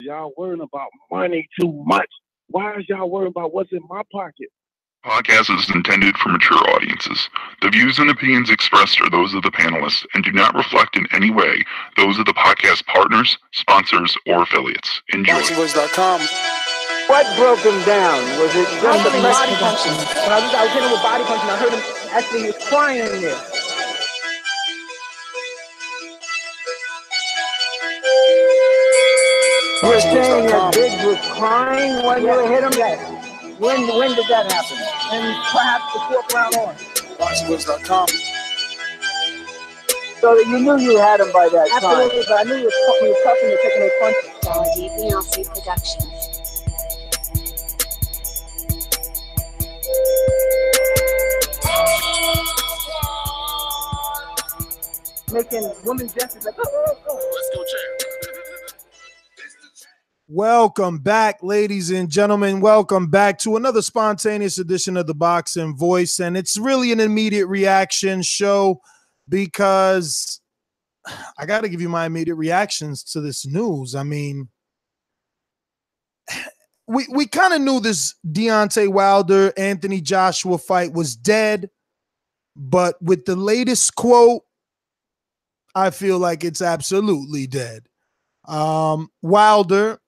y'all worrying about money too much. Why is y'all worrying about what's in my pocket? Podcast is intended for mature audiences. The views and opinions expressed are those of the panelists and do not reflect in any way those of the podcast partners, sponsors, or affiliates. Enjoy. ThaBoxingvoice.com. What broke him down? Was it just the body punching? When I was hitting him with body punching, I heard him actually, he was crying in there. You were saying that Biggs was crying when you hit him? Yes. When did that happen? And perhaps the fourth round on. ThaBoxingvoice.com. So that you knew you had him by that time. Absolutely, but I knew he was touching and taking those punches. Quality Beyonce Productions. Making women's gestures like, oh. Let's go, champ. Welcome back, ladies and gentlemen. Welcome back to another spontaneous edition of the Boxing Voice. And it's really an immediate reaction show because I got to give you my immediate reactions to this news. I mean, we kind of knew this Deontay Wilder, Anthony Joshua fight was dead. But with the latest quote, I feel like it's absolutely dead. Wilder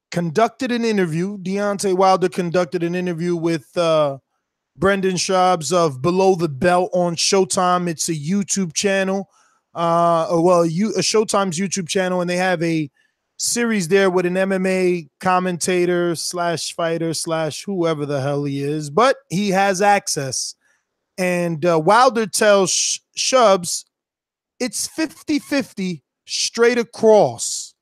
conducted an interview. Deontay Wilder conducted an interview with Brendan Schaub of Below the Belt on Showtime. It's a YouTube channel. Showtime's YouTube channel, and they have a series there with an MMA commentator / fighter / whoever the hell he is, but he has access. And Wilder tells Schaub it's 50-50 straight across.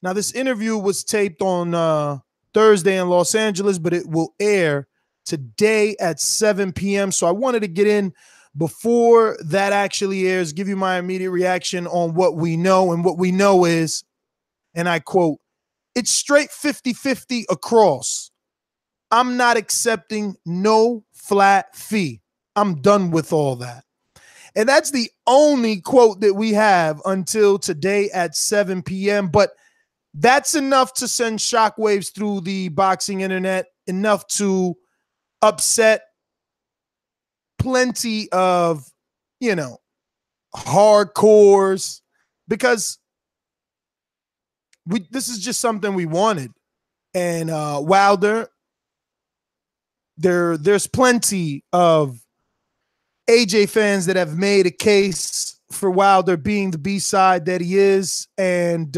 Now, this interview was taped on Thursday in Los Angeles, but it will air today at 7 p.m. So I wanted to get in before that actually airs, give you my immediate reaction on what we know. And what we know is, and I quote, it's straight 50-50 across. I'm not accepting no flat fee. I'm done with all that. And that's the only quote that we have until today at 7 p.m. But that's enough to send shockwaves through the boxing internet, enough to upset plenty of, hardcores, because this is just something we wanted. And Wilder, there's plenty of AJ fans that have made a case for Wilder being the B-side that he is. And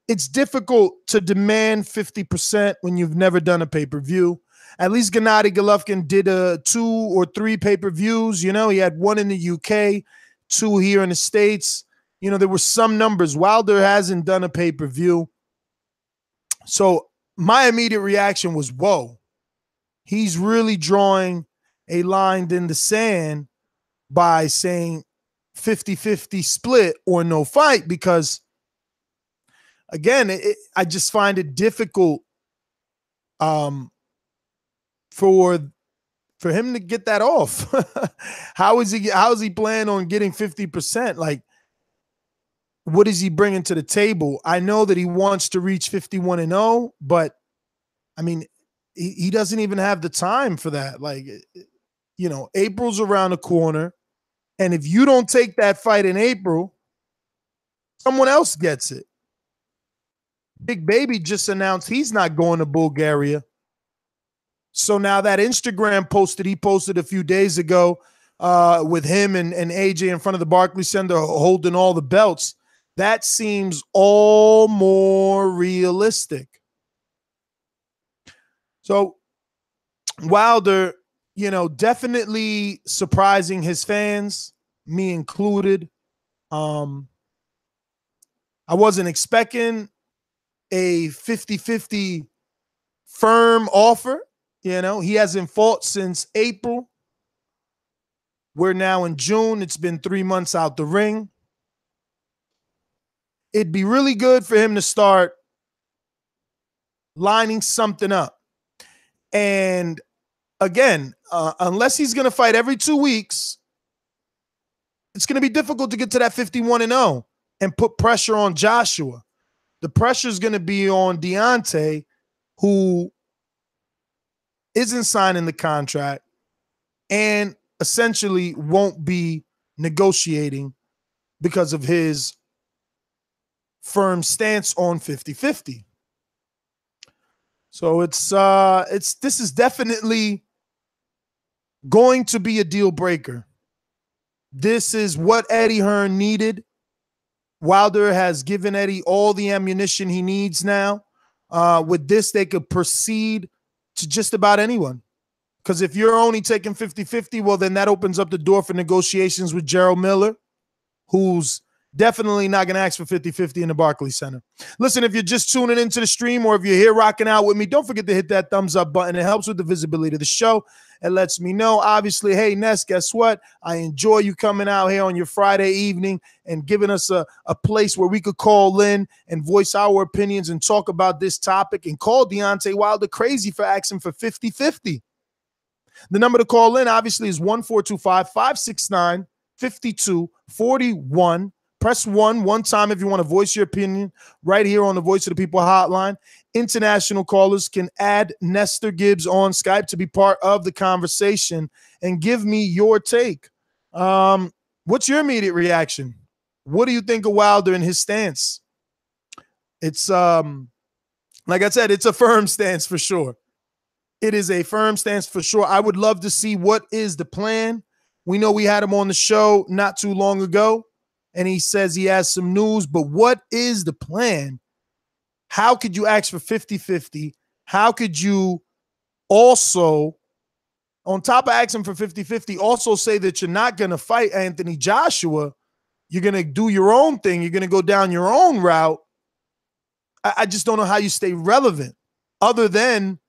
it's difficult to demand 50% when you've never done a pay-per-view. At least Gennady Golovkin did 2 or 3 pay-per-views. He had 1 in the UK, 2 here in the States. There were some numbers. Wilder hasn't done a pay-per-view. So my immediate reaction was, whoa, he's really drawing a line in the sand by saying 50-50 split or no fight, because again, I just find it difficult for him to get that off. How is he planning on getting 50%? Like, what is he bringing to the table? I know that he wants to reach 51-0, but I mean, he doesn't even have the time for that. Like, April's around the corner, and if you don't take that fight in April, someone else gets it. Big Baby just announced he's not going to Bulgaria. So now that Instagram post that he posted a few days ago with him and AJ in front of the Barclays Center holding all the belts, that seems all more realistic. So Wilder, definitely surprising his fans, me included. I wasn't expecting a 50-50 firm offer. He hasn't fought since April. We're now in June. It's been 3 months out the ring. It'd be really good for him to start lining something up. And again, unless he's going to fight every 2 weeks, it's going to be difficult to get to that 51-0. and put pressure on Joshua. The pressure is going to be on Deontay, who isn't signing the contract and essentially won't be negotiating because of his firm stance on 50-50. So this is definitely going to be a deal breaker. This is what Eddie Hearn needed. Wilder has given Eddie all the ammunition he needs now. With this, they could proceed to just about anyone. Because if you're only taking 50-50, well, then that opens up the door for negotiations with Gerald Miller, who's definitely not going to ask for 50-50 in the Barclays Center. Listen, if you're just tuning into the stream or if you're here rocking out with me, don't forget to hit that thumbs up button. It helps with the visibility of the show. It lets me know, obviously, hey, Ness, guess what? I enjoy you coming out here on your Friday evening and giving us a place where we could call in and voice our opinions and talk about this topic and call Deontay Wilder crazy for asking for 50-50. The number to call in, obviously, is 1-425-569-5241. Press 1 time if you want to voice your opinion right here on the Voice of the People hotline. International callers can add Nestor Gibbs on Skype to be part of the conversation and give me your take. What's your immediate reaction? What do you think of Wilder and his stance? It's like I said, it's a firm stance for sure. It is a firm stance for sure. I would love to see what is the plan. We know we had him on the show not too long ago, and he says he has some news, but what is the plan? How could you ask for 50-50? How could you also, on top of asking for 50-50, also say that you're not going to fight Anthony Joshua? You're going to do your own thing. You're going to go down your own route. I just don't know how you stay relevant other than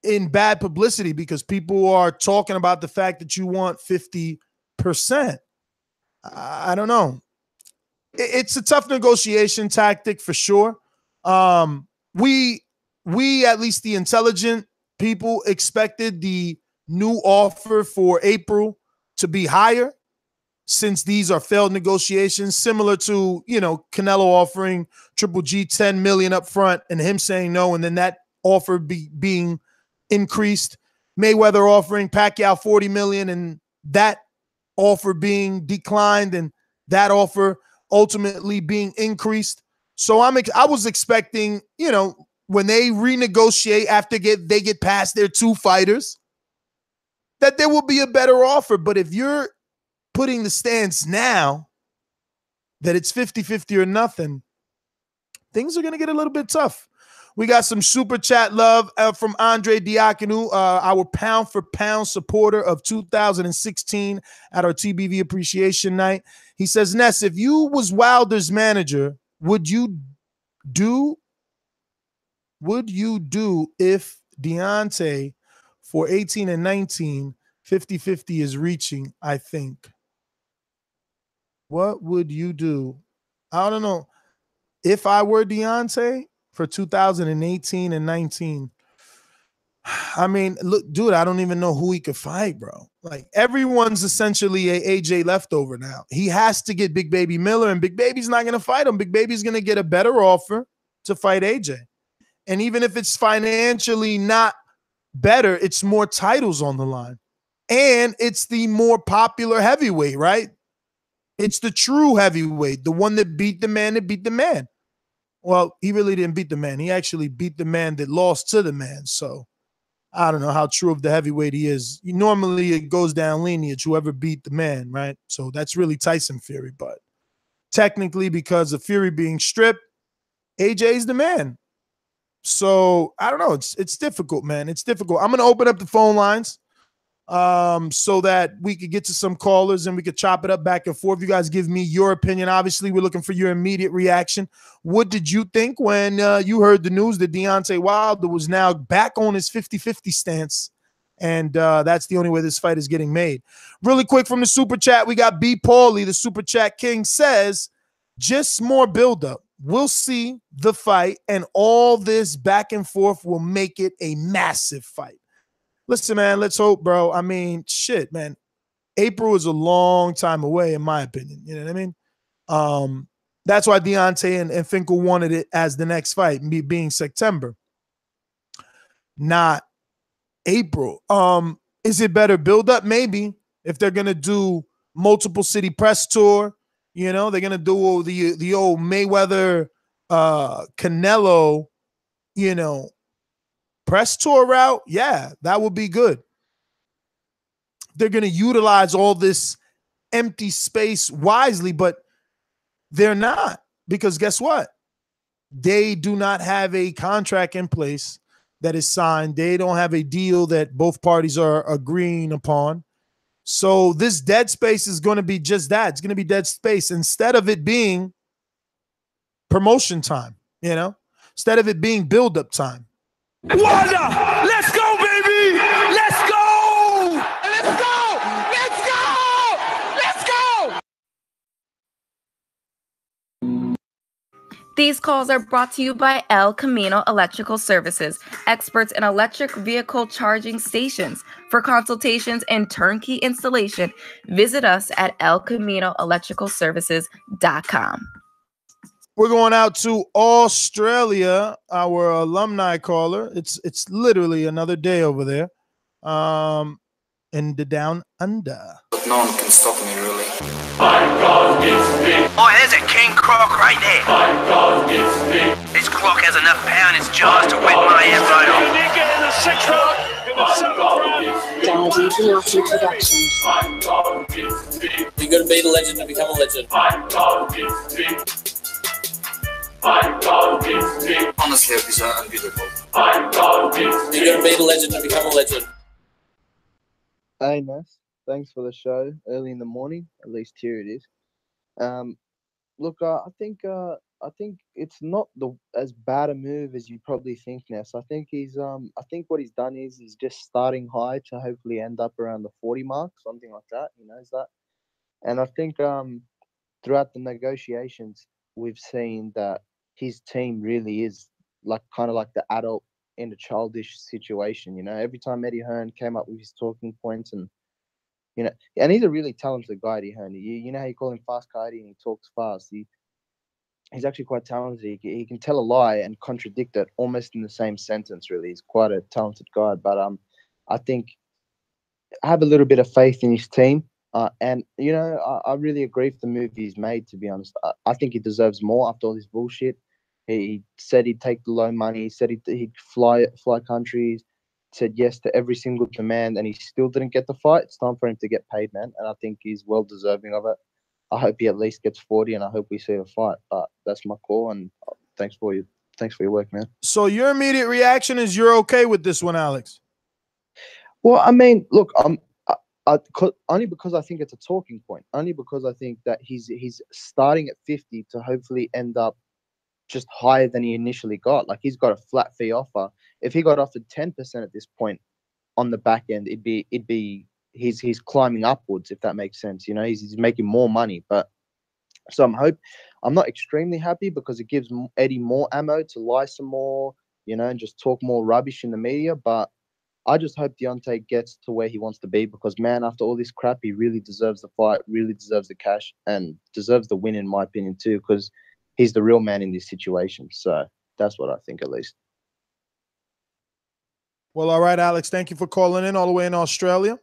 in bad publicity because people are talking about the fact that you want 50%. I don't know. It's a tough negotiation tactic for sure. We at least the intelligent people expected the new offer for April to be higher since these are failed negotiations, similar to, Canelo offering Triple G 10 million up front and him saying no, and then that offer being increased. Mayweather offering Pacquiao 40 million and that offer being declined and that offer ultimately being increased. So I was expecting, when they renegotiate after they get past their two fighters, that there will be a better offer. But if you're putting the stance now that it's 50-50 or nothing, things are going to get a little bit tough. We got some super chat love from Andre Diakonu, our pound for pound supporter of 2016 at our TBV Appreciation Night. He says, Ness, if you was Wilder's manager, would you do if Deontay for 18 and 19, 50-50 is reaching, I think? What would you do? I don't know. If I were Deontay for 2018 and 19, I mean, look, dude, I don't even know who he could fight, bro. Like, everyone's essentially a AJ leftover now. He has to get Big Baby Miller, and Big Baby's not going to fight him. Big Baby's going to get a better offer to fight AJ. And even if it's financially not better, it's more titles on the line. And it's the more popular heavyweight, right? It's the true heavyweight, the one that beat the man that beat the man. Well, he really didn't beat the man. He actually beat the man that lost to the man. So I don't know how true of the heavyweight he is. Normally it goes down lineage, whoever beat the man, right? So that's really Tyson Fury. But technically, because of Fury being stripped, AJ's the man. So I don't know. It's difficult, man. It's difficult. I'm going to open up the phone lines so that we could get to some callers and we could chop it up back and forth. You guys give me your opinion. Obviously, we're looking for your immediate reaction. What did you think when you heard the news that Deontay Wilder was now back on his 50-50 stance? And that's the only way this fight is getting made. Really quick from the super chat, we got B. Paulie, the super chat king, says, just more buildup. We'll see the fight, and all this back and forth will make it a massive fight. Listen, man, let's hope, bro. I mean, shit, man. April is a long time away, in my opinion. You know what I mean? That's why Deontay and Finkel wanted it as the next fight, being September, not April. Is it better build up? Maybe, if they're gonna do multiple city press tour, they're gonna do the old Mayweather Canelo, press tour route. Yeah, that would be good. They're gonna utilize all this empty space wisely, but they're not, because guess what? They do not have a contract in place that is signed. They don't have a deal that both parties are agreeing upon. So this dead space is going to be just that. It's going to be dead space instead of it being promotion time, instead of it being build-up time. Wanda, let's go, baby! Let's go! Let's go! Let's go! Let's go! These calls are brought to you by El Camino Electrical Services, experts in electric vehicle charging stations. For consultations and turnkey installation, visit us at elcaminoelectricalservices.com. We're going out to Australia, our alumni caller. It's literally another day over there, in the down under. But no one can stop me, really. Oh, there's a king croc right there. This croc has enough power in its jaws to wet my ass right off. ThaBoxingvoice Productions. You gotta be the legend to become a legend. Honestly, these are unbeatable. You gotta be the legend to become a legend. Hey, Ness. Thanks for the show early in the morning. At least here it is. Look, I think it's not as bad a move as you probably think, Ness. I think I think what he's done is he's just starting high to hopefully end up around the 40 mark, something like that. He knows that, and I think throughout the negotiations, we've seen that his team really is kind of like the adult in a childish situation. Every time Eddie Hearn came up with his talking points, and and he's a really talented guy, Eddie Hearn. You know how you call him Fast Cardi and he talks fast. He's actually quite talented. He can tell a lie and contradict it almost in the same sentence. Really, he's quite a talented guy. But I think I have a little bit of faith in his team. And I really agree with the move he's made. To be honest, I think he deserves more after all this bullshit. He said he'd take the low money. He said he'd fly countries. Said yes to every single demand, and he still didn't get the fight. It's time for him to get paid, man. And I think he's well deserving of it. I hope he at least gets 40, and I hope we see a fight. But that's my call, and thanks for your work, man. So your immediate reaction is you're okay with this one, Alex? Well, I mean, look, only because I think it's a talking point. Only because I think that he's starting at 50 to hopefully end up just higher than he initially got. Like, he's got a flat fee offer. If he got offered 10% at this point on the back end, he's climbing upwards, if that makes sense. He's making more money. But so I'm not extremely happy, because it gives Eddie more ammo to lie some more, and just talk more rubbish in the media. But I just hope Deontay gets to where he wants to be, because, man, after all this crap, he really deserves the fight, really deserves the cash, and deserves the win, in my opinion, too, because he's the real man in this situation. So that's what I think, at least. Well, all right, Alex, thank you for calling in all the way in Australia.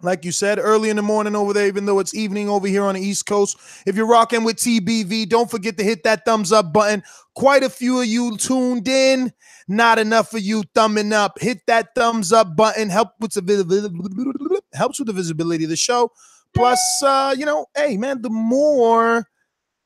Like you said, early in the morning over there, even though it's evening over here on the East Coast. If you're rocking with TBV, don't forget to hit that thumbs up button. Quite a few of you tuned in. Not enough of you thumbing up. Hit that thumbs up button. Helps with the visibility of the show. Plus, hey, man, the more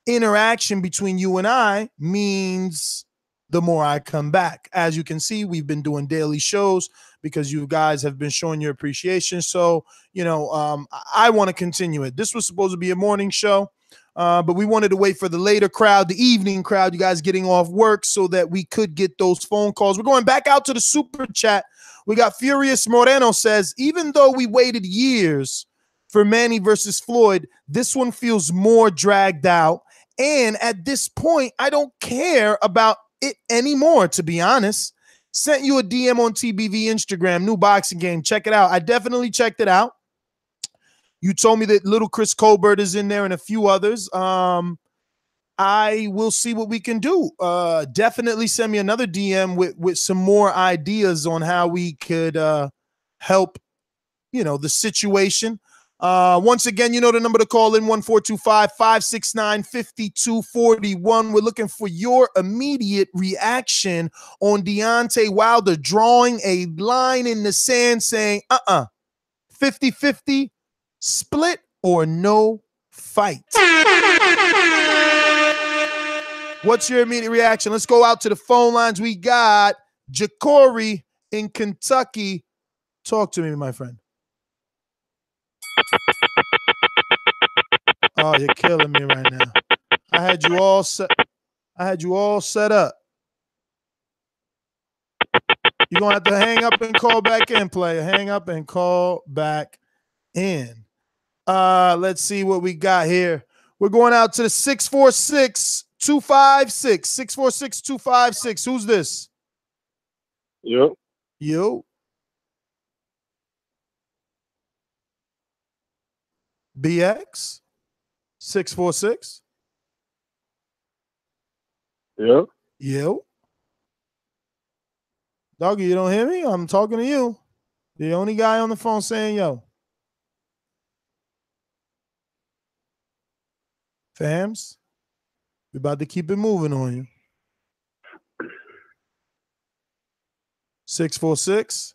interaction between you and I means the more I come back. As you can see, we've been doing daily shows because you guys have been showing your appreciation. So, I want to continue it. This was supposed to be a morning show, but we wanted to wait for the later crowd, the evening crowd, you guys getting off work, so that we could get those phone calls. We're going back out to the super chat. We got Furious Moreno says, even though we waited years for Manny versus Floyd, this one feels more dragged out. And at this point, I don't care about it anymore, to be honest. Sent you a DM on TBV Instagram, new boxing game. Check it out. I definitely checked it out. You told me that little Chris Colbert is in there and a few others. I I will see what we can do. Definitely send me another DM with some more ideas on how we could help, the situation. Once again, the number to call in, 1-425-569-5241. We're looking for your immediate reaction on Deontay Wilder drawing a line in the sand saying, 50-50, split or no fight. What's your immediate reaction? Let's go out to the phone lines. We got Jacory in Kentucky. Talk to me, my friend. Oh, you're killing me right now. I had you all set up. You're gonna have to hang up and call back in, player. Hang up and call back in. Let's see what we got here. We're going out to the 646-256. 646-256. Who's this? Yo. BX 646. Yo. Doggy, you don't hear me? I'm talking to you. The only guy on the phone saying yo. Fams, we about to keep it moving on you. 646-256.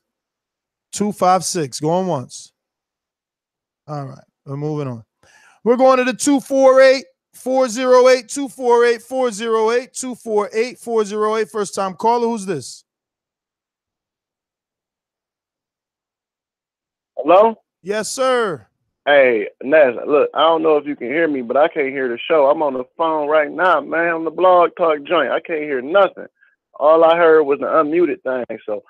Going once. All right, we're moving on. We're going to the 248-408, 248-408, 248-408. First time caller. Who's this? Hello? Yes, sir. Hey, Ness, look, I don't know if you can hear me, but I can't hear the show. I'm on the phone right now, man, on the blog talk joint. I can't hear nothing. All I heard was the unmuted thing. So,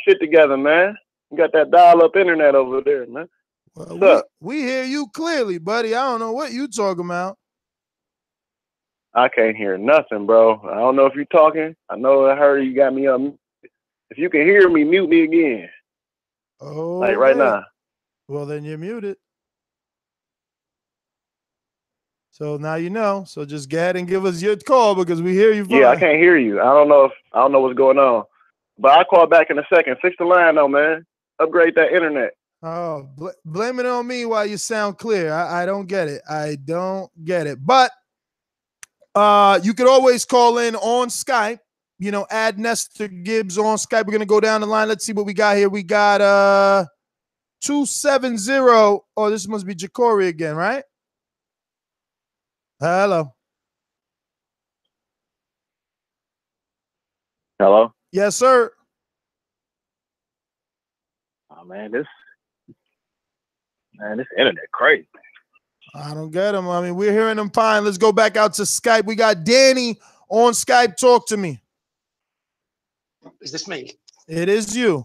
shit together, man. You got that dial-up internet over there, man. Well, we hear you clearly, buddy. I don't know what you talking about. I can't hear nothing, bro. I don't know if you're talking. I know I heard you got me unmuted. If you can hear me, mute me again. Oh, like right now. Well, then you're muted. So now you know. So just go ahead and give us your call because we hear you fine. Yeah, I can't hear you. I don't know what's going on. But I'll call back in a second. Fix the line though, man. Upgrade that internet. Oh, blame it on me while you sound clear. I don't get it. I don't get it. But you could always call in on Skype. Add Nestor Gibbs on Skype. We're going to go down the line. Let's see what we got here. We got 270. Oh, this must be Jacory again, right? Hello. Hello? Yes, sir. Oh, man, this internet crazy. I don't get him. I mean, we're hearing him fine. Let's go back out to Skype. We got Danny on Skype. Talk to me. Is this me? It is you.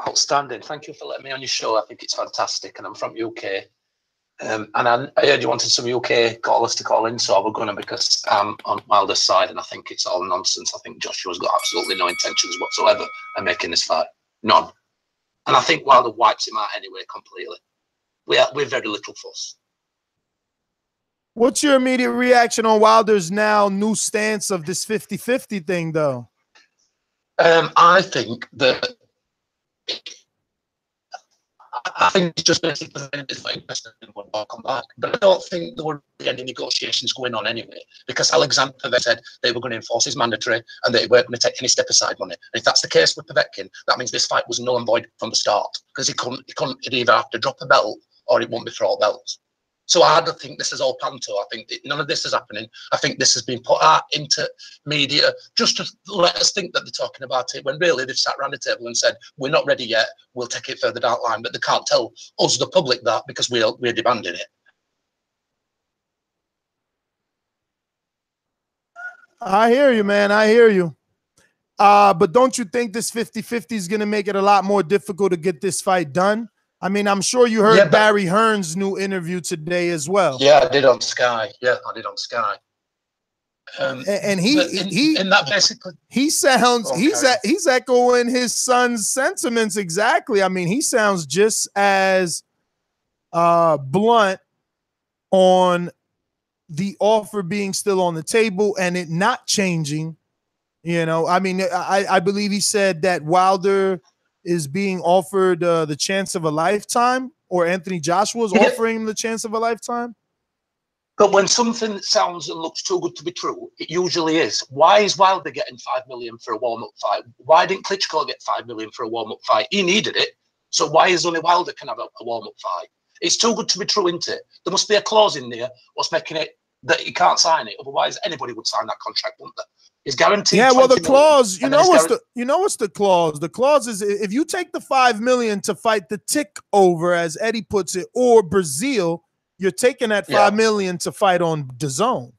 Outstanding. Thank you for letting me on your show. I think it's fantastic, and I'm from UK. And I heard you wanted some UK callers to call in, so I was going to because I'm on Wilder's side, and I think it's all nonsense. I think Joshua's got absolutely no intentions whatsoever of making this fight. None. And I think Wilder wipes him out anyway completely. We're very little fuss. What's your immediate reaction on Wilder's now new stance of this 50-50 thing, though? I think that it's just basically will come back. But I don't think there were any negotiations going on anyway, because Alexander Povetkin said they were going to enforce his mandatory and they weren't going to take any step aside on it. And if that's the case with Povetkin, that means this fight was null and void from the start, because he'd either have to drop a belt or it won't be for all belts. So I don't think this is all panto. I think none of this is happening. I think this has been put out into media just to let us think that they're talking about it, when really they've sat around the table and said, we're not ready yet, we'll take it further down the line. But they can't tell us, the public, that because we're demanding it. I hear you, man. I hear you. But don't you think this 50-50 is going to make it a lot more difficult to get this fight done? I mean, I'm sure you heard Barry Hearn's new interview today as well. Yeah, I did on Sky. And he sounds he's echoing his son's sentiments exactly. I mean, he sounds just as blunt on the offer being still on the table and it not changing, you know, I mean, I believe he said that Wilder is being offered the chance of a lifetime, or Anthony Joshua is offering him the chance of a lifetime. But when something sounds and looks too good to be true, it usually is. Why is Wilder getting $5 million for a warm-up fight? Why didn't Klitschko get $5 million for a warm-up fight? He needed it. So why is only Wilder can have a warm-up fight? It's too good to be true, isn't it? There must be a clause in there what's making it that he can't sign it. Otherwise, anybody would sign that contract, wouldn't they? It's guaranteed. Yeah, well, the clause, you know what's the clause? The clause is if you take the $5 million to fight the tick over, as Eddie puts it, or Brazil, you're taking that $5 million to fight on DAZN.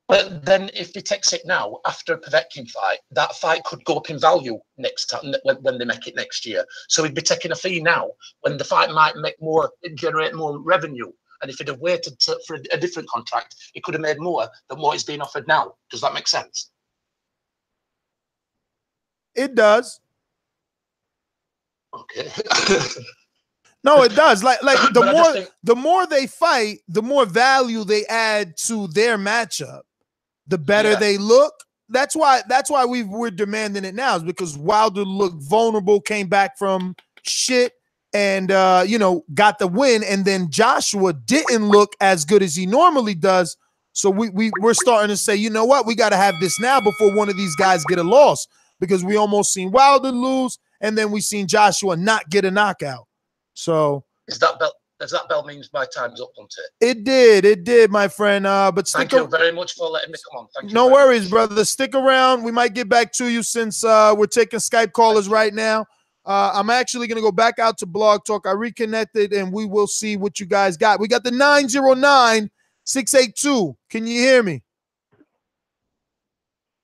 But then if he takes it now, after a Povetkin fight, that fight could go up in value next time when they make it next year. So he'd be taking a fee now when the fight might generate more revenue. And if he'd have waited for a different contract, he could have made more than what he's being offered now. Does that make sense? It does. Okay. No, it does. Like the more they fight, the more value they add to their matchup. The better they look. That's why we're demanding it now, is because Wilder looked vulnerable, came back from shit, and got the win, and then Joshua didn't look as good as he normally does. So we're starting to say, you know what, we got to have this now before one of these guys get a loss, because we almost seen Wilder lose, and then we seen Joshua not get a knockout. So Does that bell means my time's up, doesn't it? It did, my friend. But thank you very much for letting me come on. Thank you. No worries, brother. Stick around. We might get back to you since we're taking Skype callers right now. I'm actually going to go back out to Blog Talk. I reconnected, and we will see what you guys got. We got the 909-682. Can you hear me?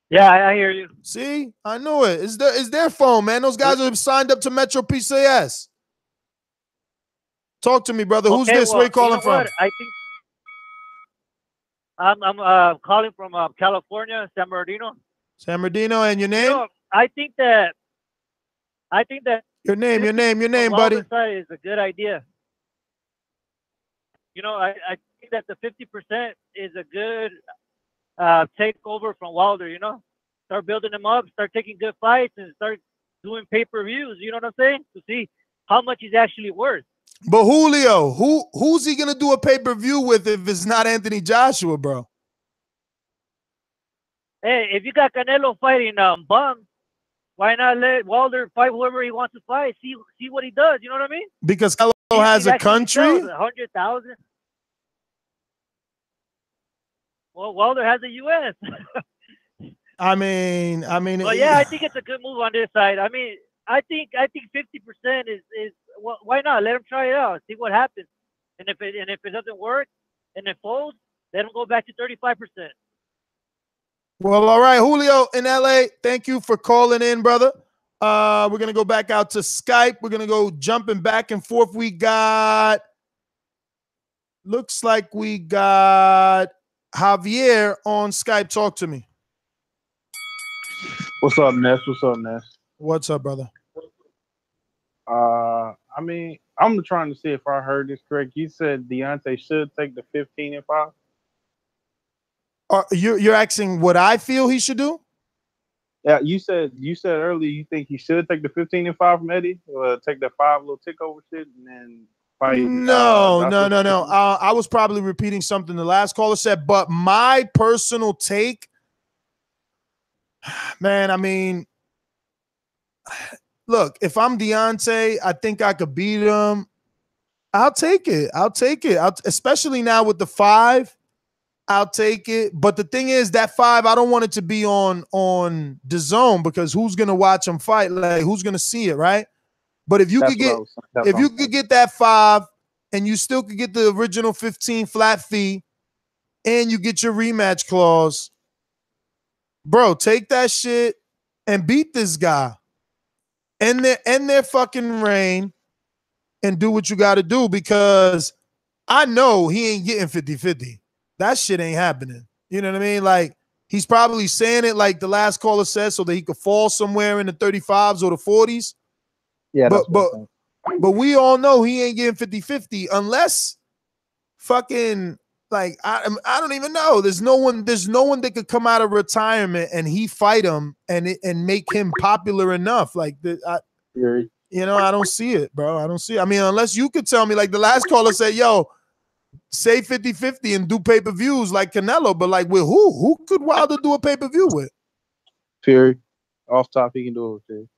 Yeah, I hear you. See? I knew it. It's their phone, man. Those guys are signed up to Metro PCS. Talk to me, brother. Who's this? Where you calling from? What? I think I'm calling from California, San Bernardino. San Bernardino, and your name? I think that your name, buddy. Is a good idea. I think that the 50% is a good takeover from Wilder. Start building him up, start taking good fights, and start doing pay-per-views. You know what I'm saying? To see how much he's actually worth. But Julio, who's he gonna do a pay-per-view with if it's not Anthony Joshua, bro? Hey, if you got Canelo fighting Bum, why not let Wilder fight whoever he wants to fight? See what he does. You know what I mean? Because Canelo has a country. 100,000. Well, Wilder has a U.S. I mean. Well, yeah, I think it's a good move on this side. I mean, I think 50% is well, why not? Let him try it out, see what happens, and if it doesn't work and it folds, let him go back to 35%. Well, all right, Julio in LA, thank you for calling in, brother. We're gonna go back out to Skype. We're gonna go jumping back and forth. Looks like we got Javier on Skype. Talk to me. What's up, Ness? What's up, brother? I mean, I'm trying to see if I heard this correct. You said Deontay should take the 15-5. You're asking what I feel he should do? Yeah, you said earlier you think he should take the 15-5 from Eddie, or take that 5 little tick over shit and then fight. No. I was probably repeating something the last caller said, but my personal take, man, I mean, look, if I'm Deontay, I think I could beat him. I'll take it. Especially now with the 5. I'll take it. But the thing is, that 5, I don't want it to be on DAZN, because who's gonna watch him fight? Like, who's gonna see it, right? But if you could get that 5, and you still could get the original 15 flat fee, and you get your rematch clause, bro, take that shit and beat this guy. End their fucking reign and do what you got to do, because I know he ain't getting 50-50. That shit ain't happening. You know what I mean? Like, he's probably saying it like the last caller said so that he could fall somewhere in the 35s or the 40s. Yeah, but we all know he ain't getting 50-50 unless fucking like I don't even know. There's no one that could come out of retirement and he fight him and make him popular enough. Like you know, I don't see it, bro. I don't see it. I mean, unless you could tell me, like the last caller said, yo, say 50-50 and do pay-per-views like Canelo, but like with who? Who could Wilder do a pay-per-view with? Fury. Off top, he can do it with Fury.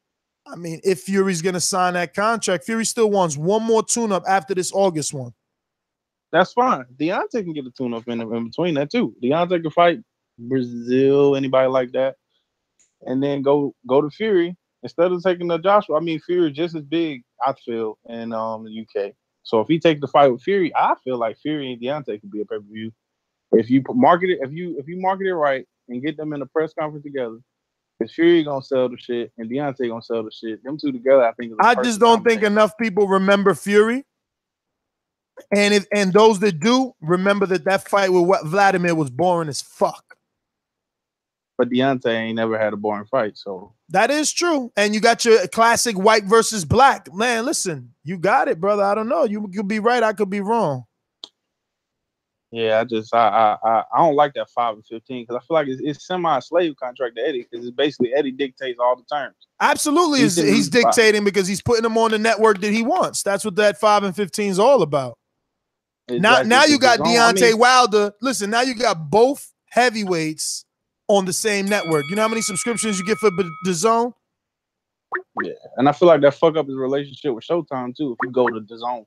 I mean, if Fury's gonna sign that contract, Fury still wants one more tune-up after this August one. That's fine. Deontay can get a tune-up in between that too. Deontay can fight Brazil, anybody like that, and then go to Fury instead of taking the Joshua. I mean, Fury is just as big, I feel, in the UK. So if he takes the fight with Fury, I feel like Fury and Deontay could be a pay-per-view. If you market it, if you market it right and get them in a press conference together, because Fury gonna sell the shit and Deontay gonna sell the shit. Them two together, I think. I just don't think enough people remember Fury. And those that do remember that fight with Vladimir was boring as fuck. But Deontay ain't never had a boring fight, so that is true. And you got your classic white versus black. Man, listen, you got it, brother. I don't know. You could be right. I could be wrong. Yeah, I don't like that 5 and 15 because I feel like it's semi-slave contract to Eddie because it's basically Eddie dictates all the terms. Absolutely, he's dictating because he's putting them on the network that he wants. That's what that 5 and 15 is all about. Exactly. Now you got Deontay Wilder. Listen, now you got both heavyweights on the same network. You know how many subscriptions you get for the Zone? Yeah, and I feel like that fuck up his relationship with Showtime too if you go to the Zone.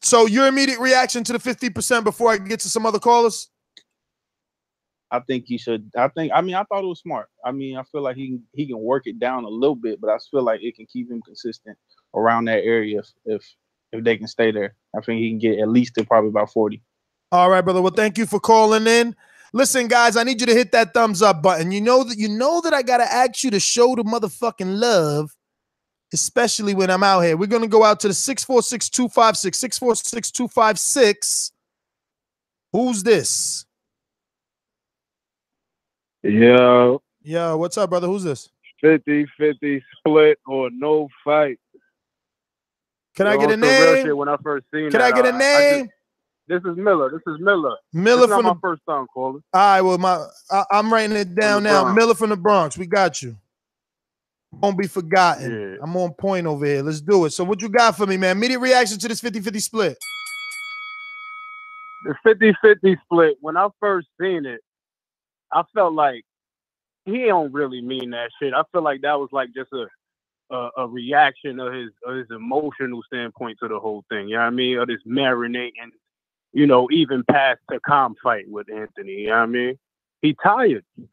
So your immediate reaction to the 50% before I get to some other callers? I think he should. I thought it was smart. I mean, I feel like he can work it down a little bit, but I feel like it can keep him consistent around that area if they can stay there. I think he can get at least to probably about 40. All right, brother. Well, thank you for calling in. Listen, guys, I need you to hit that thumbs up button. You know that I gotta ask you to show the motherfucking love, especially when I'm out here. We're gonna go out to the 646-256, 646-256. Who's this? Yo, what's up, brother? Who's this? 50-50 split or no fight. Can I get a name? Real shit when I first seen Can I get a name? This is Miller. Miller this from my first time caller. All right, well, I'm writing it down now. Miller from the Bronx. We got you. Won't be forgotten. Yeah. I'm on point over here. Let's do it. So what you got for me, man? Immediate reaction to this 50-50 split. The 50-50 split, when I first seen it, I felt like he don't really mean that shit. I feel like that was like just a reaction of his emotional standpoint to the whole thing. You know what I mean? Of this marinating, you know, even past the calm fight with Anthony. You know what I mean? He tired. You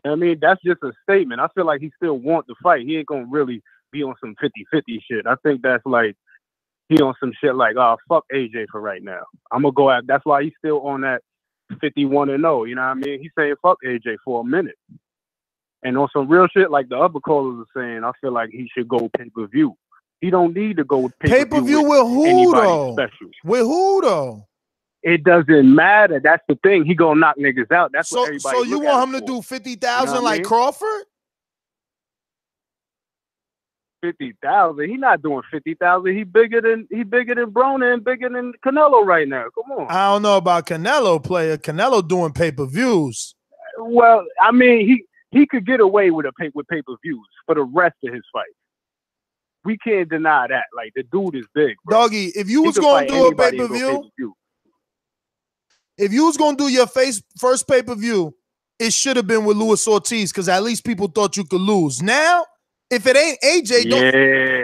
know what I mean? That's just a statement. I feel like he still want to fight. He ain't gonna really be on some 50-50 shit. I think that's like he on some shit like, oh, fuck AJ for right now. I'm gonna go out. That's why he's still on that 51-0. You know what I mean? He's saying fuck AJ for a minute. And on some real shit, like the other callers are saying, I feel like he should go pay-per-view. He don't need to go pay-per-view with who though? Special. With who though? It doesn't matter. That's the thing. He gonna knock niggas out. That's what everybody. So you want him to do 50,000 like Crawford? 50,000. He not doing 50,000. He bigger than Broner and bigger than Canelo right now. Come on. I don't know about Canelo player. Canelo doing pay-per-views. Well, I mean, he could get away with pay-per-views for the rest of his fight. We can't deny that. Like the dude is big, bro. Doggy, if you was going to do a pay-per-view, if you was going to do your first pay-per-view, it should have been with Luis Ortiz because at least people thought you could lose. Now, if it ain't AJ,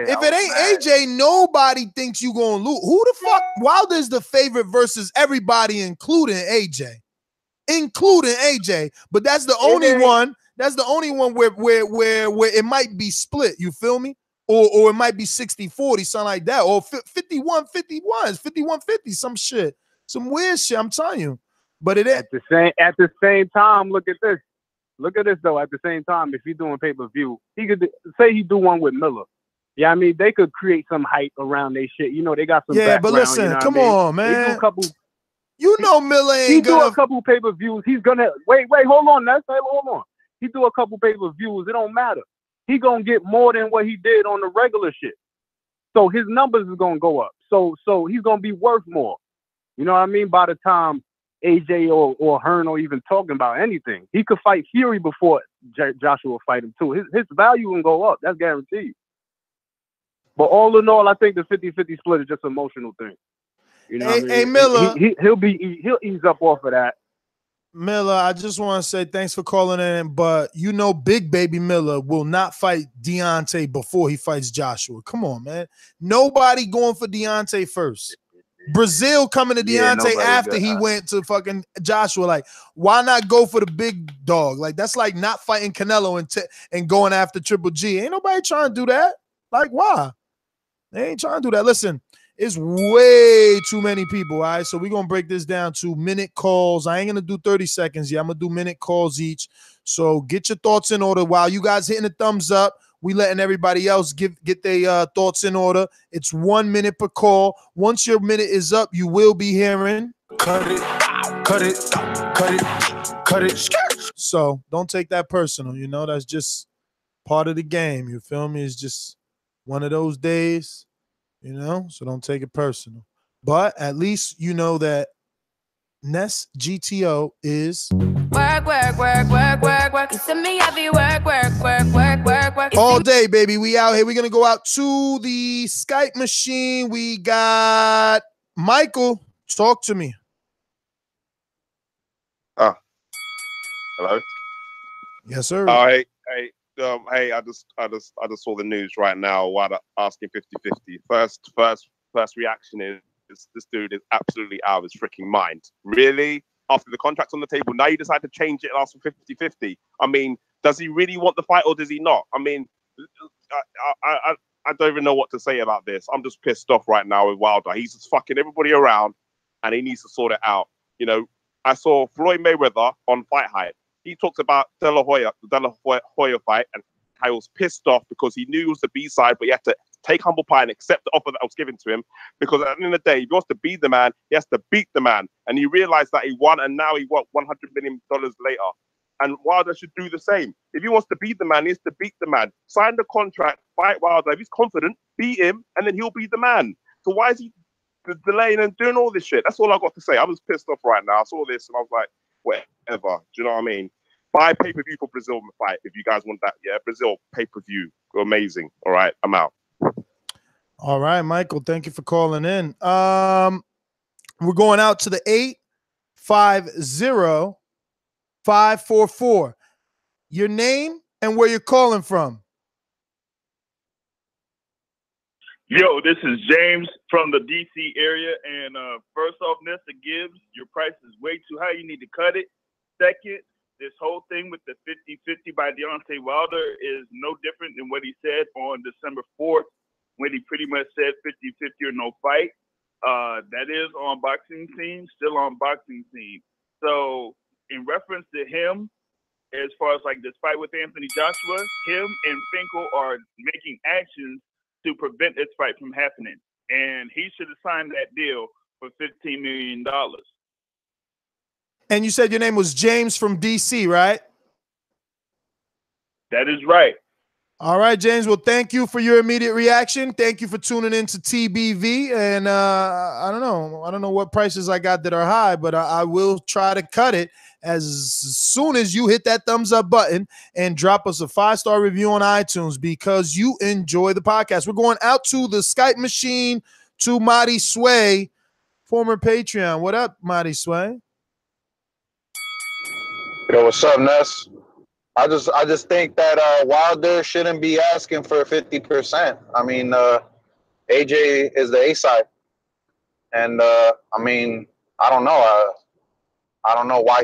AJ, nobody thinks you going to lose. Who the fuck? Wilder's the favorite versus everybody, including AJ. But that's the only one. That's the only one where it might be split. You feel me? Or it might be 60-40, something like that. Or 51-51, 51-50, some shit. Some weird shit, I'm telling you. But it is. At the same time, look at this. Look at this, though. At the same time, if he's doing pay-per-view, he could say he do one with Miller. Yeah, I mean, they could create some hype around their shit. You know, they got some background. But listen, you know come on, man. They do a couple. You know Miller ain't do a couple pay-per-views. He's gonna wait, hold on. Hold on. He do a couple pay-per-views. It don't matter. He gonna get more than what he did on the regular shit. So his numbers is gonna go up. So he's gonna be worth more. You know what I mean? By the time AJ or Hearn are even talking about anything, he could fight Fury before Joshua fight him too. His value will go up. That's guaranteed. But all in all, I think the 50-50 split is just an emotional thing. You know what I mean? Hey, Miller. He'll ease up off of that. Miller, I just want to say thanks for calling in, but you know Big Baby Miller will not fight Deontay before he fights Joshua. Come on, man. Nobody going for Deontay first. Brazil coming to Deontay after he went to fucking Joshua. Like, why not go for the big dog? Like, that's like not fighting Canelo and going after Triple G. Ain't nobody trying to do that. Like, why? They ain't trying to do that. Listen, it's way too many people, all right? So we're going to break this down to minute calls. I ain't going to do 30 seconds yet. I'm going to do minute calls each. So get your thoughts in order. While you guys hitting the thumbs up, we letting everybody else get their thoughts in order. It's 1 minute per call. Once your minute is up, you will be hearing. Cut it, cut it, cut it, cut it. So don't take that personal. You know, that's just part of the game. You feel me? It's just one of those days. You know, so don't take it personal. But at least you know that Ness GTO is work. You see me heavy work. All day, baby. We out here. We're gonna go out to the Skype machine. We got Michael. Talk to me. Hello. Yes, sir. Hey, I just saw the news right now while they're asking 50-50. First reaction is this dude is absolutely out of his freaking mind. Really? After the contract's on the table, now you decide to change it and ask for 50-50. I mean, does he really want the fight or does he not? I mean, I don't even know what to say about this. I'm just pissed off right now with Wilder. He's just fucking everybody around and he needs to sort it out. You know, I saw Floyd Mayweather on Fight Hype. He talks about the De La Hoya fight, and I was pissed off because he knew it was the B-side, but he had to take humble pie and accept the offer that was given to him. Because at the end of the day, if he wants to be the man, he has to beat the man. And he realized that he won, and now he won $100 million later. And Wilder should do the same. If he wants to beat the man, he has to beat the man. Sign the contract, fight Wilder. If he's confident, beat him, and then he'll be the man. So why is he delaying and doing all this shit? That's all I got to say. I was pissed off right now. I saw this, and I was like, whatever. Do you know what I mean? Buy pay-per-view for Brazil fight if you guys want that. Yeah, Brazil pay-per-view. Amazing. All right, I'm out. All right, Michael. Thank you for calling in. We're going out to the 850-544. Your name and where you're calling from. Yo, this is James from the DC area. And first off, Nessa Gibbs, your price is way too high. You need to cut it. Second, this whole thing with the 50-50 by Deontay Wilder is no different than what he said on December 4th when he pretty much said 50-50 or no fight. That is on Boxing Scene, still on Boxing Scene. So in reference to him, as far as like this fight with Anthony Joshua, him and Finkel are making actions to prevent this fight from happening. And he should have signed that deal for $15 million. And you said your name was James from DC, right? That is right. All right, James. Well, thank you for your immediate reaction. Thank you for tuning in to TBV. And I don't know what prices I got that are high, but I will try to cut it as soon as you hit that thumbs up button and drop us a 5-star review on iTunes because you enjoy the podcast. We're going out to the Skype machine to Marty Sway, former Patreon. What up, Marty Sway? Yo, what's up, Ness? I just think that Wilder shouldn't be asking for 50%. I mean, AJ is the A side, and I mean, I don't know. I don't know why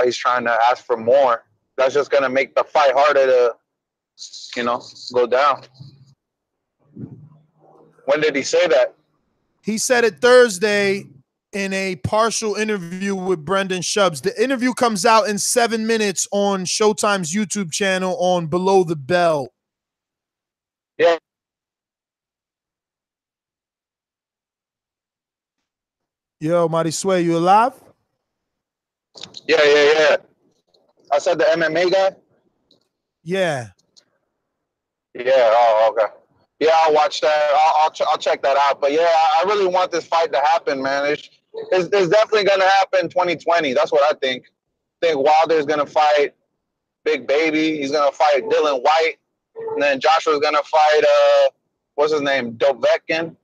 he's trying to ask for more. That's just gonna make the fight harder to, go down. When did he say that? He said it Thursday in a partial interview with Brendan Schaub. The interview comes out in 7 minutes on Showtime's YouTube channel on Below the Bell. Yeah. Yo, Marty Sway, you alive? Yeah. I said the MMA guy? Yeah. Yeah, oh, okay. Yeah, I'll watch that. I'll check that out. But yeah, I really want this fight to happen, man. it's definitely going to happen 2020. That's what I think. I think Wilder's going to fight Big Baby. He's going to fight Dylan White. And then Joshua's going to fight, what's his name, Doveckin.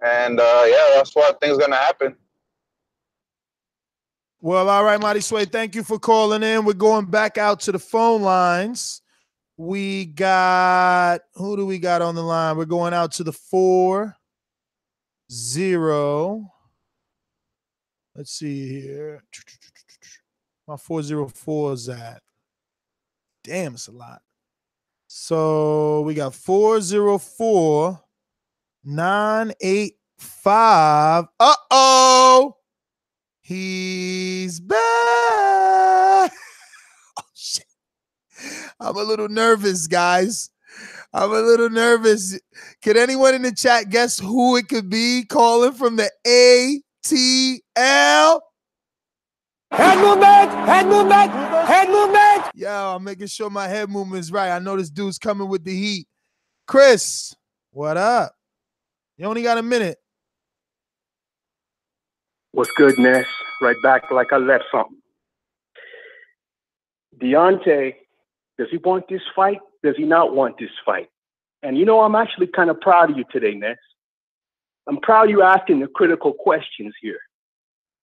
And, yeah, that's what I think is going to happen. Well, all right, Mighty Sway, thank you for calling in. We're going back out to the phone lines. We got, who do we got on the line? We're going out to the 4-0. Let's see here. My 404 is at. Damn, it's a lot. So we got 404 985. Uh-oh. He's back. Oh, shit. I'm a little nervous, guys. I'm a little nervous. Can anyone in the chat guess who it could be calling from the ATL? Head movement! Head movement! Head movement! Yo, I'm making sure my head movement is right. I know this dude's coming with the heat. Chris, what up? You only got a minute. What's good, Ness? Right back like I left something. Deontay, does he want this fight? Does he not want this fight? And you know, I'm actually kind of proud of you today, Ness. I'm proud of you asking the critical questions here.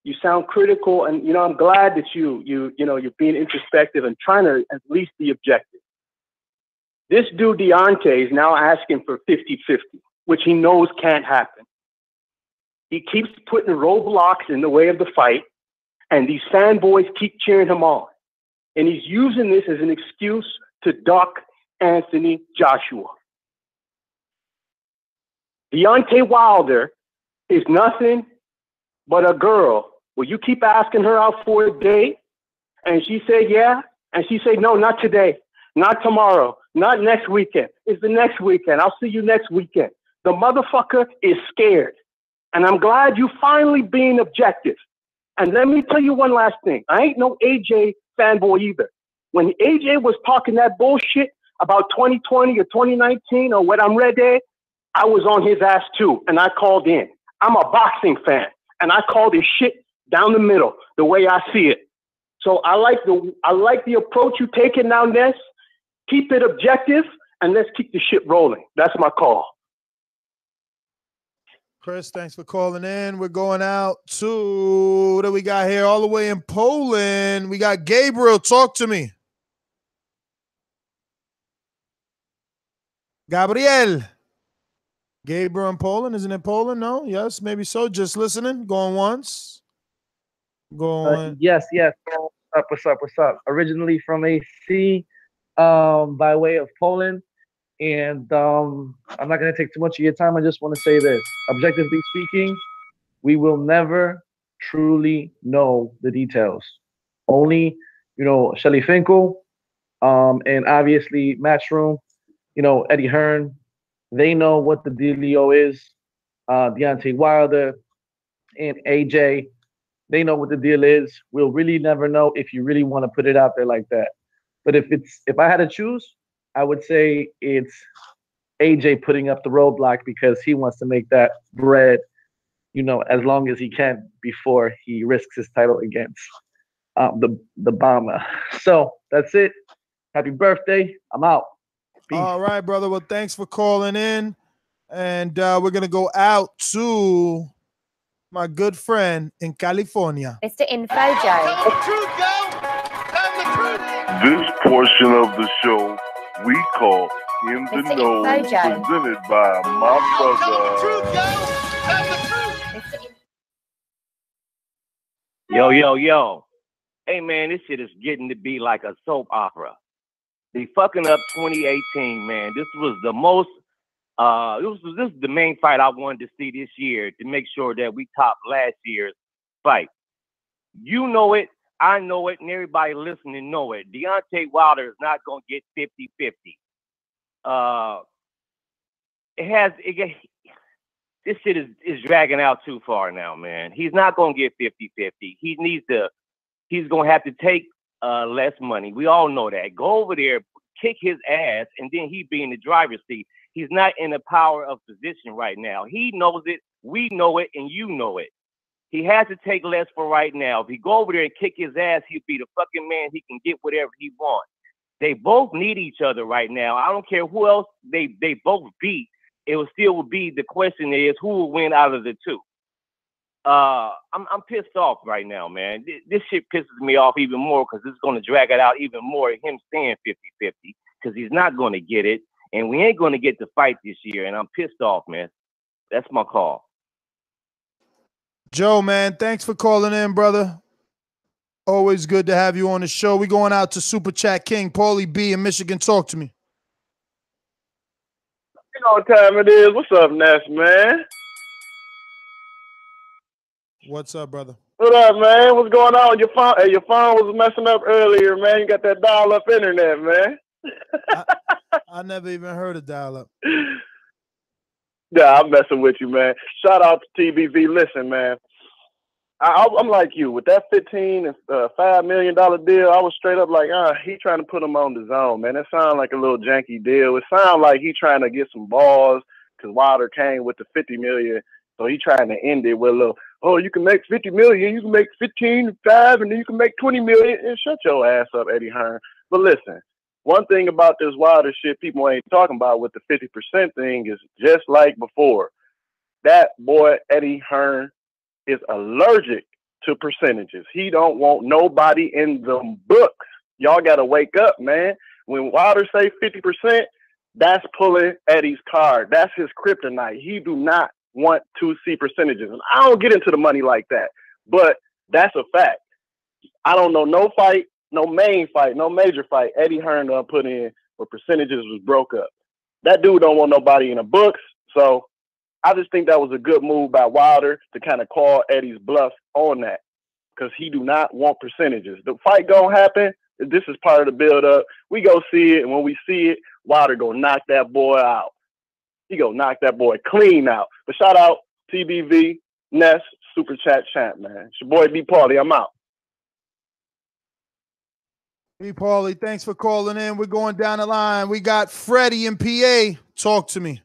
You sound critical, and you know, I'm glad that you're being introspective and trying to at least be objective. This dude Deontay is now asking for 50-50, which he knows can't happen. He keeps putting roadblocks in the way of the fight, and these fanboys keep cheering him on. And he's using this as an excuse to duck Anthony Joshua. Deontay Wilder is nothing but a girl. Will you keep asking her out for a date? And she say, yeah. And she say, no, not today, not tomorrow, not next weekend. It's the next weekend. I'll see you next weekend. The motherfucker is scared. And I'm glad you finally being objective. And let me tell you one last thing. I ain't no AJ fanboy either. When AJ was talking that bullshit about 2020 or 2019 or what I'm ready, I was on his ass too. And I called in. I'm a boxing fan. And I called his shit down the middle, the way I see it. So I like the approach you taking now, Ness. Keep it objective and let's keep the shit rolling. That's my call. Chris, thanks for calling in. We're going out to, what do we got here? All the way in Poland. We got Gabriel. Talk to me. Gabriel. Gabriel in Poland. Isn't it Poland? No? Yes, maybe so. Just listening. Going once. Going. Yes. What's up? Originally from AC, by way of Poland. And I'm not going to take too much of your time. I just want to say this. Objectively speaking, we will never truly know the details. Only, Shelly Finkel, and obviously Matchroom, Eddie Hearn, they know what the dealio is. Deontay Wilder and AJ, they know what the deal is. We'll really never know if you really want to put it out there like that. But if I had to choose, I would say it's AJ putting up the roadblock because he wants to make that bread, as long as he can before he risks his title against the Bama. So that's it. Happy birthday. I'm out. Peace. All right, brother. Well, thanks for calling in. And we're going to go out to my good friend in California. Mr. Infojo. This portion of the show we call In the Know, presented by my brother. Yo. Hey, man, this shit is getting to be like a soap opera. They fucking up 2018, man. This was the most, this is the main fight I wanted to see this year to make sure that we top last year's fight. You know it, I know it, and everybody listening know it. Deontay Wilder is not going to get 50-50. This shit is dragging out too far now, man. He's not going to get 50-50. He's going to have to take less money. We all know that. Go over there, kick his ass, and then he be in the driver's seat. He's not in a power of position right now. He knows it, we know it, and you know it. He has to take less for right now. If he go over there and kick his ass, he'll be the fucking man. He can get whatever he wants. They both need each other right now. I don't care who else they both beat. It will still be, the question is, who will win out of the two? I'm pissed off right now, man. This shit pisses me off even more because it's going to drag it out even more, him staying 50-50, because he's not going to get it, and we ain't going to get the fight this year, and I'm pissed off, man. That's my call. Joe, man, thanks for calling in, brother. Always good to have you on the show. We going out to Super Chat King, Paulie B in Michigan. Talk to me. You know what time it is. What's up, Ness, man? What's up, brother? What up, man? What's going on? Your phone, your phone was messing up earlier, man. You got that dial-up internet, man. I never even heard of dial-up. Yeah, I'm messing with you, man. Shout out to TBV. Listen, man. I'm like you. With that $15 and $5 million deal, I was straight up like, he trying to put him on the zone, man. It sounds like a little janky deal. It sounds like he trying to get some balls because Wilder came with the $50 million, so he trying to end it with a little, oh, you can make $50 million, you can make 15, 5, and then you can make $20 million. And shut your ass up, Eddie Hearn. But listen, one thing about this Wilder shit people ain't talking about with the 50% thing is just like before. That boy, Eddie Hearn, is allergic to percentages. He don't want nobody in them books. Y'all got to wake up, man. When Wilder say 50%, that's pulling Eddie's card. That's his kryptonite. He do not want to see percentages. And I don't get into the money like that, but that's a fact. I don't know no fight, no main fight, no major fight Eddie Hearn done put in where percentages was broke up. That dude don't want nobody in the books, so I just think that was a good move by Wilder to kind of call Eddie's bluff on that because he do not want percentages. The fight gonna happen. This is part of the build-up. We go see it, and when we see it, Wilder gonna knock that boy out. He gonna knock that boy clean out. But shout out TBV, Ness, Super Chat champ, man. It's your boy B. Paulie. I'm out. Hey, Paulie, thanks for calling in. We're going down the line. We got Freddie in PA. Talk to me.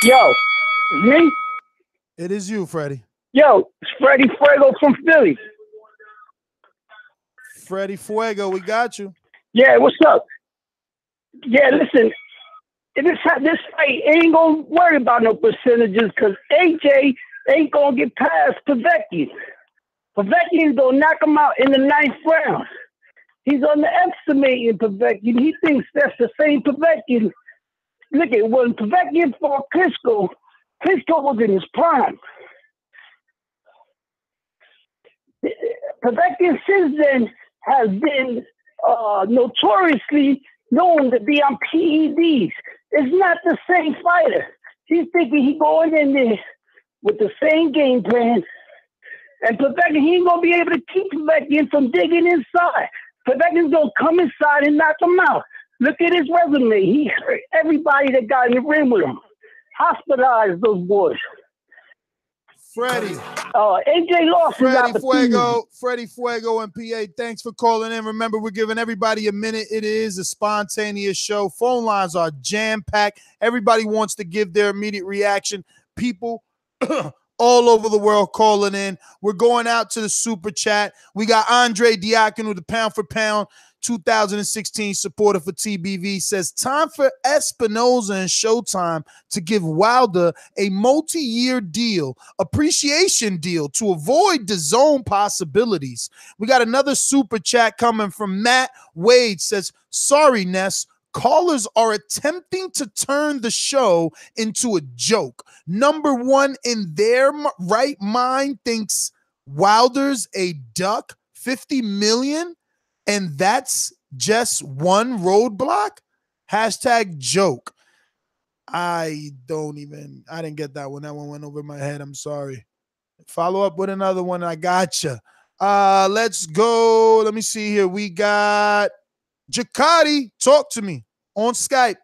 Yo, me? It is you, Freddie. Yo, it's Freddie Fuego from Philly. Freddie Fuego, we got you. Yeah, what's up? Yeah, listen, this fight ain't gonna worry about no percentages because AJ ain't gonna get past Povetkin. Povetkin's gonna knock him out in the 9th round. He's underestimating Povetkin. He thinks that's the same Povetkin. Look at when Povetkin fought Klitschko was in his prime. Povetkin since then has been notoriously known to be on PEDs. It's not the same fighter. He's thinking he going in there with the same game plan. And Povetkin, he ain't going to be able to keep Povetkin from digging inside. Povetkin's going to come inside and knock him out. Look at his resume. He hurt everybody that got in the ring with him. Hospitalized those boys. Freddie. AJ lost his opportunity. Freddie Fuego and PA, thanks for calling in. Remember, we're giving everybody a minute. It is a spontaneous show. Phone lines are jam-packed. Everybody wants to give their immediate reaction. People all over the world calling in. We're going out to the Super Chat. We got Andre Diacono, the pound for pound 2016 supporter for TBV, says time for Espinoza and Showtime to give Wilder a multi-year deal, appreciation deal to avoid the zone possibilities. We got another Super Chat coming from Matt Wade, says, sorry, Ness. Callers are attempting to turn the show into a joke. Number one in their right mind thinks Wilder's a duck, 50 million, and that's just one roadblock? Hashtag joke. I didn't get that one. That one went over my head. I'm sorry. Follow up with another one. I gotcha. Let's go. Let me see here. We got Jakardi, talk to me on Skype.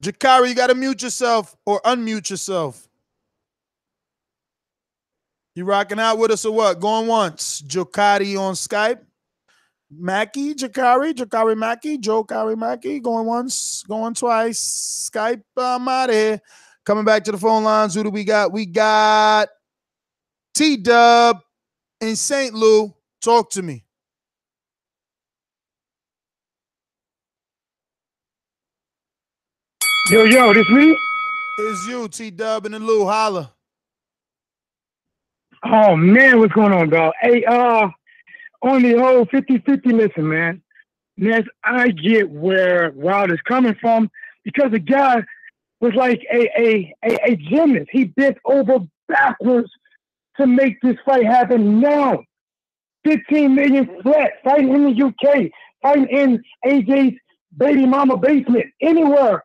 Jakari, you got to mute yourself or unmute yourself. You rocking out with us or what? Going once. Jakari on Skype. Jakari Mackey, Joe Kari Mackey, going once, going twice. Skype, I'm out of here. Coming back to the phone lines, who do we got? We got T-Dub in St. Louis. Talk to me. Yo, this me? It's you, T-Dub in the Lou. Holla. Oh, man, what's going on, dog? Hey, on the whole 50-50, listen, man. Yes, I get where Wilder's coming from because the guy was like a gymnast. He bent over backwards to make this fight happen now. 15 million flat, fighting in the UK, fighting in AJ's baby mama basement, anywhere.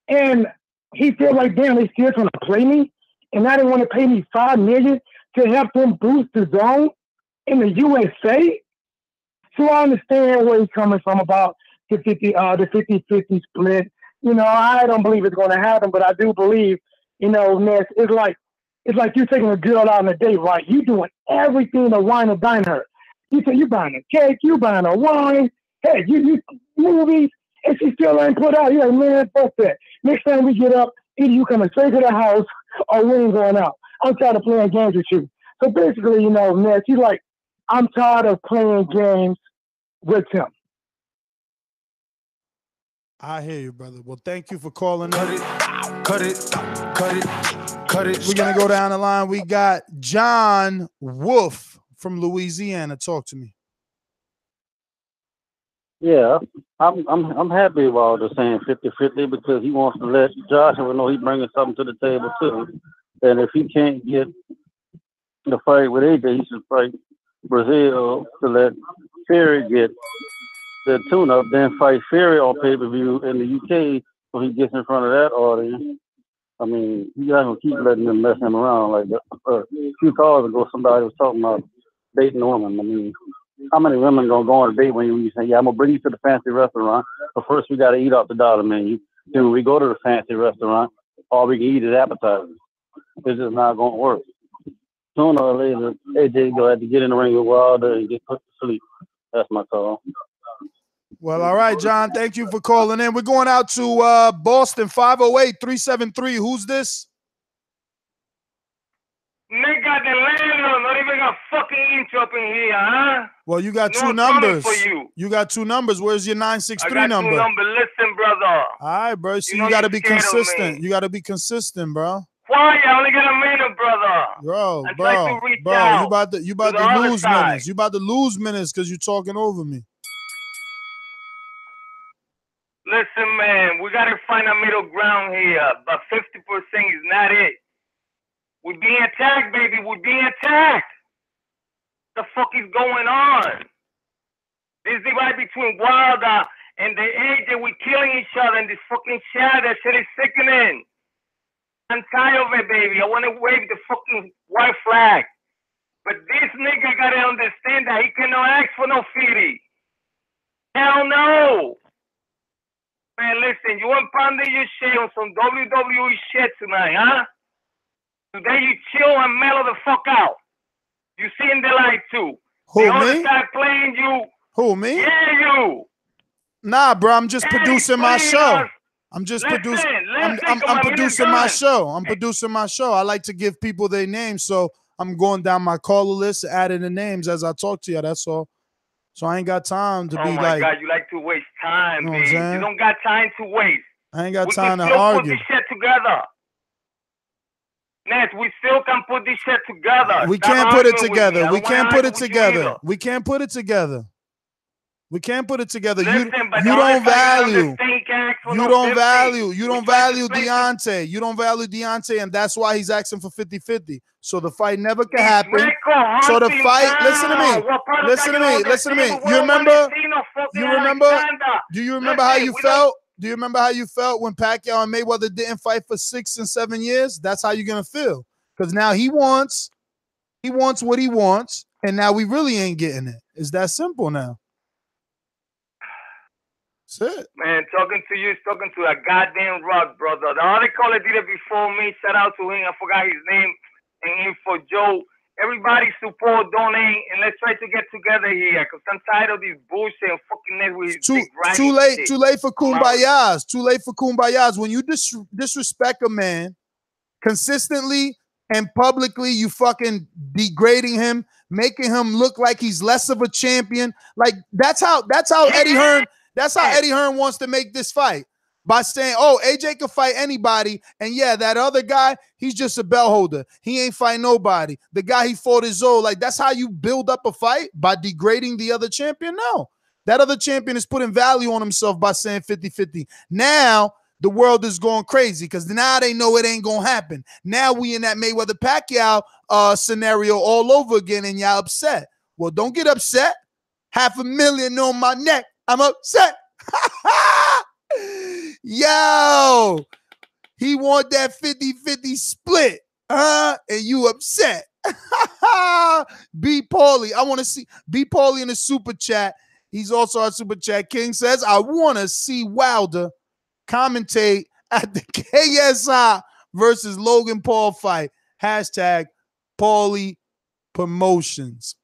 And he feel like, damn, they still trying to play me? And now they want to pay me $5 million to help them boost the zone in the USA? So I understand where he's coming from about the 50-50 split. You know, I don't believe it's going to happen, but I do believe, you know, Ness, it's like you're taking a girl out on a date, right? You doing everything to wine and dine her. You buying a cake, you buying a wine, hey, you movies, and she still ain't put out. You're like, man, fuck that. Next time we get up, either you coming straight to the house or we ain't going out. I'm tired of playing games with you. So basically, you know, Ness, he's like, I'm tired of playing games with him. I hear you, brother. Well, thank you for calling in. Cut it. We're going to go down the line. We got John Wolf from Louisiana. Talk to me. Yeah, I'm happy about the saying 50-50 because he wants to let Joshua know he's bringing something to the table too. And if he can't get the fight with AJ, he should fight Brazil to let Fury get the tune-up, then fight Fury on pay-per-view in the UK so he gets in front of that audience. I mean, you guys gonna keep letting them mess him around like that. A few calls ago, somebody was talking about dating women. I mean, how many women gonna go on a date when you say, yeah, I'm gonna bring you to the fancy restaurant, but first we gotta eat off the dollar menu. Then when we go to the fancy restaurant, all we can eat is appetizers. It's just not gonna work. Sooner or later, AJ gonna have to get in the ring with Wilder and get put to sleep. That's my call. Well, all right, John. Thank you for calling in. We're going out to Boston, 508-373. Who's this? Nigga, the landlord not even a fucking inch up in here, huh? Well, you got No two one's coming numbers. for you. You got two numbers. Where's your 963 I got number? two numbers. Listen, brother. All right, bro. So You know you got to you're be scared of consistent. me. You got to be consistent, bro. Why? I only got a minute, brother. Bro, I tried to reach bro, out you about to to the other lose side. minutes. You about to lose minutes because you're talking over me. Listen, man, we got to find a middle ground here, but 50% is not it. We're being attacked, baby. We're being attacked. The fuck is going on? This divide between Wilder and the AJ, we're killing each other in this fucking shot. That shit is sickening. I'm tired of it, baby. I want to wave the fucking white flag. But this nigga got to understand that he cannot ask for no fee. Hell no. Man, listen, you want pounding your shit on some WWE shit tonight, huh? Today you chill and mellow the fuck out. You see in the light too. Who, the other me? side playing you. Who, me? Yeah, you. Nah, bro, I'm just producing my please, show. I'm just listen, producing. listen, I'm come on, producing my show. I'm producing my show. I like to give people their names, so I'm going down my caller list, adding the names as I talk to you. That's all. So I ain't got time to Oh be my like. God, you like to waste time, You know what I'm babe. saying? You don't got time to waste. I ain't got We time can to still put argue. this shit together. Ness, we still can put this shit together. We Stop can't put it arguing with me. together. I We don't wanna can't put argue it with you together. either. We can't put it together. We can't put it together. Listen, but You the don't other side value. understand he can't ask for You no don't 50. value. You don't try to value spend Deontay. You don't value Deontay, and that's why he's asking for 50-50. So the fight never can happen. So the fight. Listen to me. Listen to me. Listen to me. You remember? You remember? Do you remember how you felt? Do you remember how you felt when Pacquiao and Mayweather didn't fight for 6 and 7 years? That's how you're gonna feel. Because now he wants what he wants, and now we really ain't getting it. It's that simple now. That's it. Man, talking to you is talking to a goddamn rock, brother. The other caller did it before me. Shout out to him. I forgot his name. And for Joe Everybody support, donate, and let's try to get together here. Cause I'm tired of these bullshit and fucking niggas with big grimy shit. Too late for kumbayas. Too late for kumbayas. When you disrespect a man consistently and publicly, you fucking degrading him, making him look like he's less of a champion. Like that's how Eddie Hearn. That's how Eddie Hearn wants to make this fight. By saying, oh, AJ can fight anybody. And yeah, that other guy, he's just a bell holder. He ain't fight nobody. The guy he fought is old. Like, that's how you build up a fight? By degrading the other champion? No. That other champion is putting value on himself by saying 50-50. Now, the world is going crazy because now they know it ain't going to happen. Now we in that Mayweather-Pacquiao scenario all over again and y'all upset. Well, don't get upset. $500,000 on my neck. I'm upset. Yo, he want that 50-50 split, and you upset. B. Paulie, I want to see B. Paulie in the super chat. He's also our super chat king. Says, I want to see Wilder commentate at the KSI versus Logan Paul fight. Hashtag Paulie Promotions.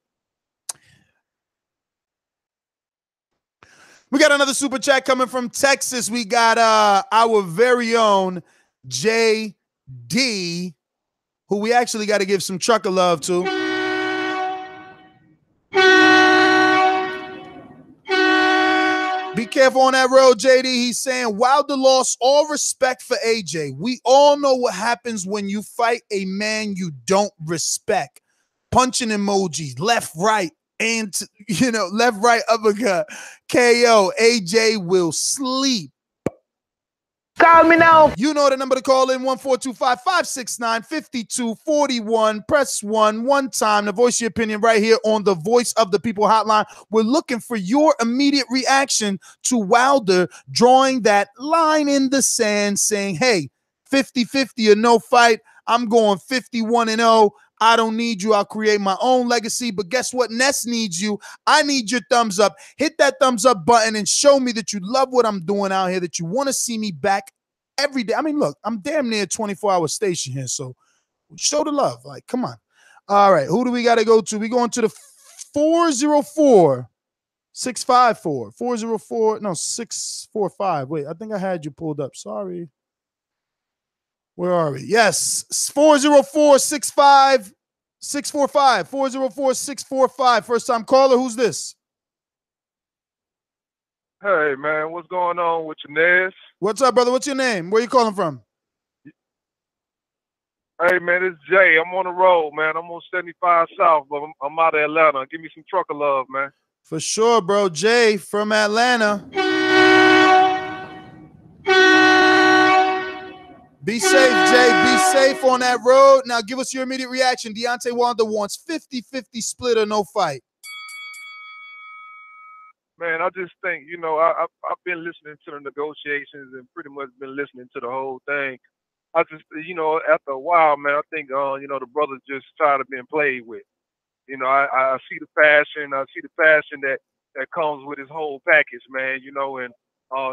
We got another super chat coming from Texas. We got our very own JD, who we actually got to give some trucker love to. Be careful on that road, JD. He's saying, Wilder lost all respect for AJ. We all know what happens when you fight a man you don't respect. Punching emojis, left, right. And, you know, left, right, uppercut, KO, AJ will sleep. Call me now. You know the number to call in, 1-425-569-5241. Press 1 one time to voice your opinion right here on the Voice of the People hotline. We're looking for your immediate reaction to Wilder drawing that line in the sand saying, hey, 50-50 or no fight. I'm going 51-0. I don't need you. I'll create my own legacy. But guess what? Ness needs you. I need your thumbs up. Hit that thumbs up button and show me that you love what I'm doing out here, that you want to see me back every day. I mean, look, I'm damn near a 24-hour station here, so show the love. Like, come on. All right, who do we got to go to? We going to the 404-654. 645. Wait, I think I had you pulled up. Sorry. Where are we? Yes, 404-645. 404-645. First time caller. Who's this? Hey, man, what's going on with your Nez? What's up, brother? What's your name? Where you calling from? Hey, man, it's Jay. I'm on the road, man. I'm on 75 South, but I'm out of Atlanta. Give me some trucker love, man. For sure, bro. Jay from Atlanta. Be safe, Jay. Be safe on that road. Now, give us your immediate reaction. Deontay Wilder wants 50-50 split or no fight. Man, I just think, you know, I've been listening to the negotiations and pretty much been listening to the whole thing. I just, you know, after a while, man, I think, you know, the brother's just tired of being played with. You know, I see the passion. I see the passion that comes with his whole package, man, you know, and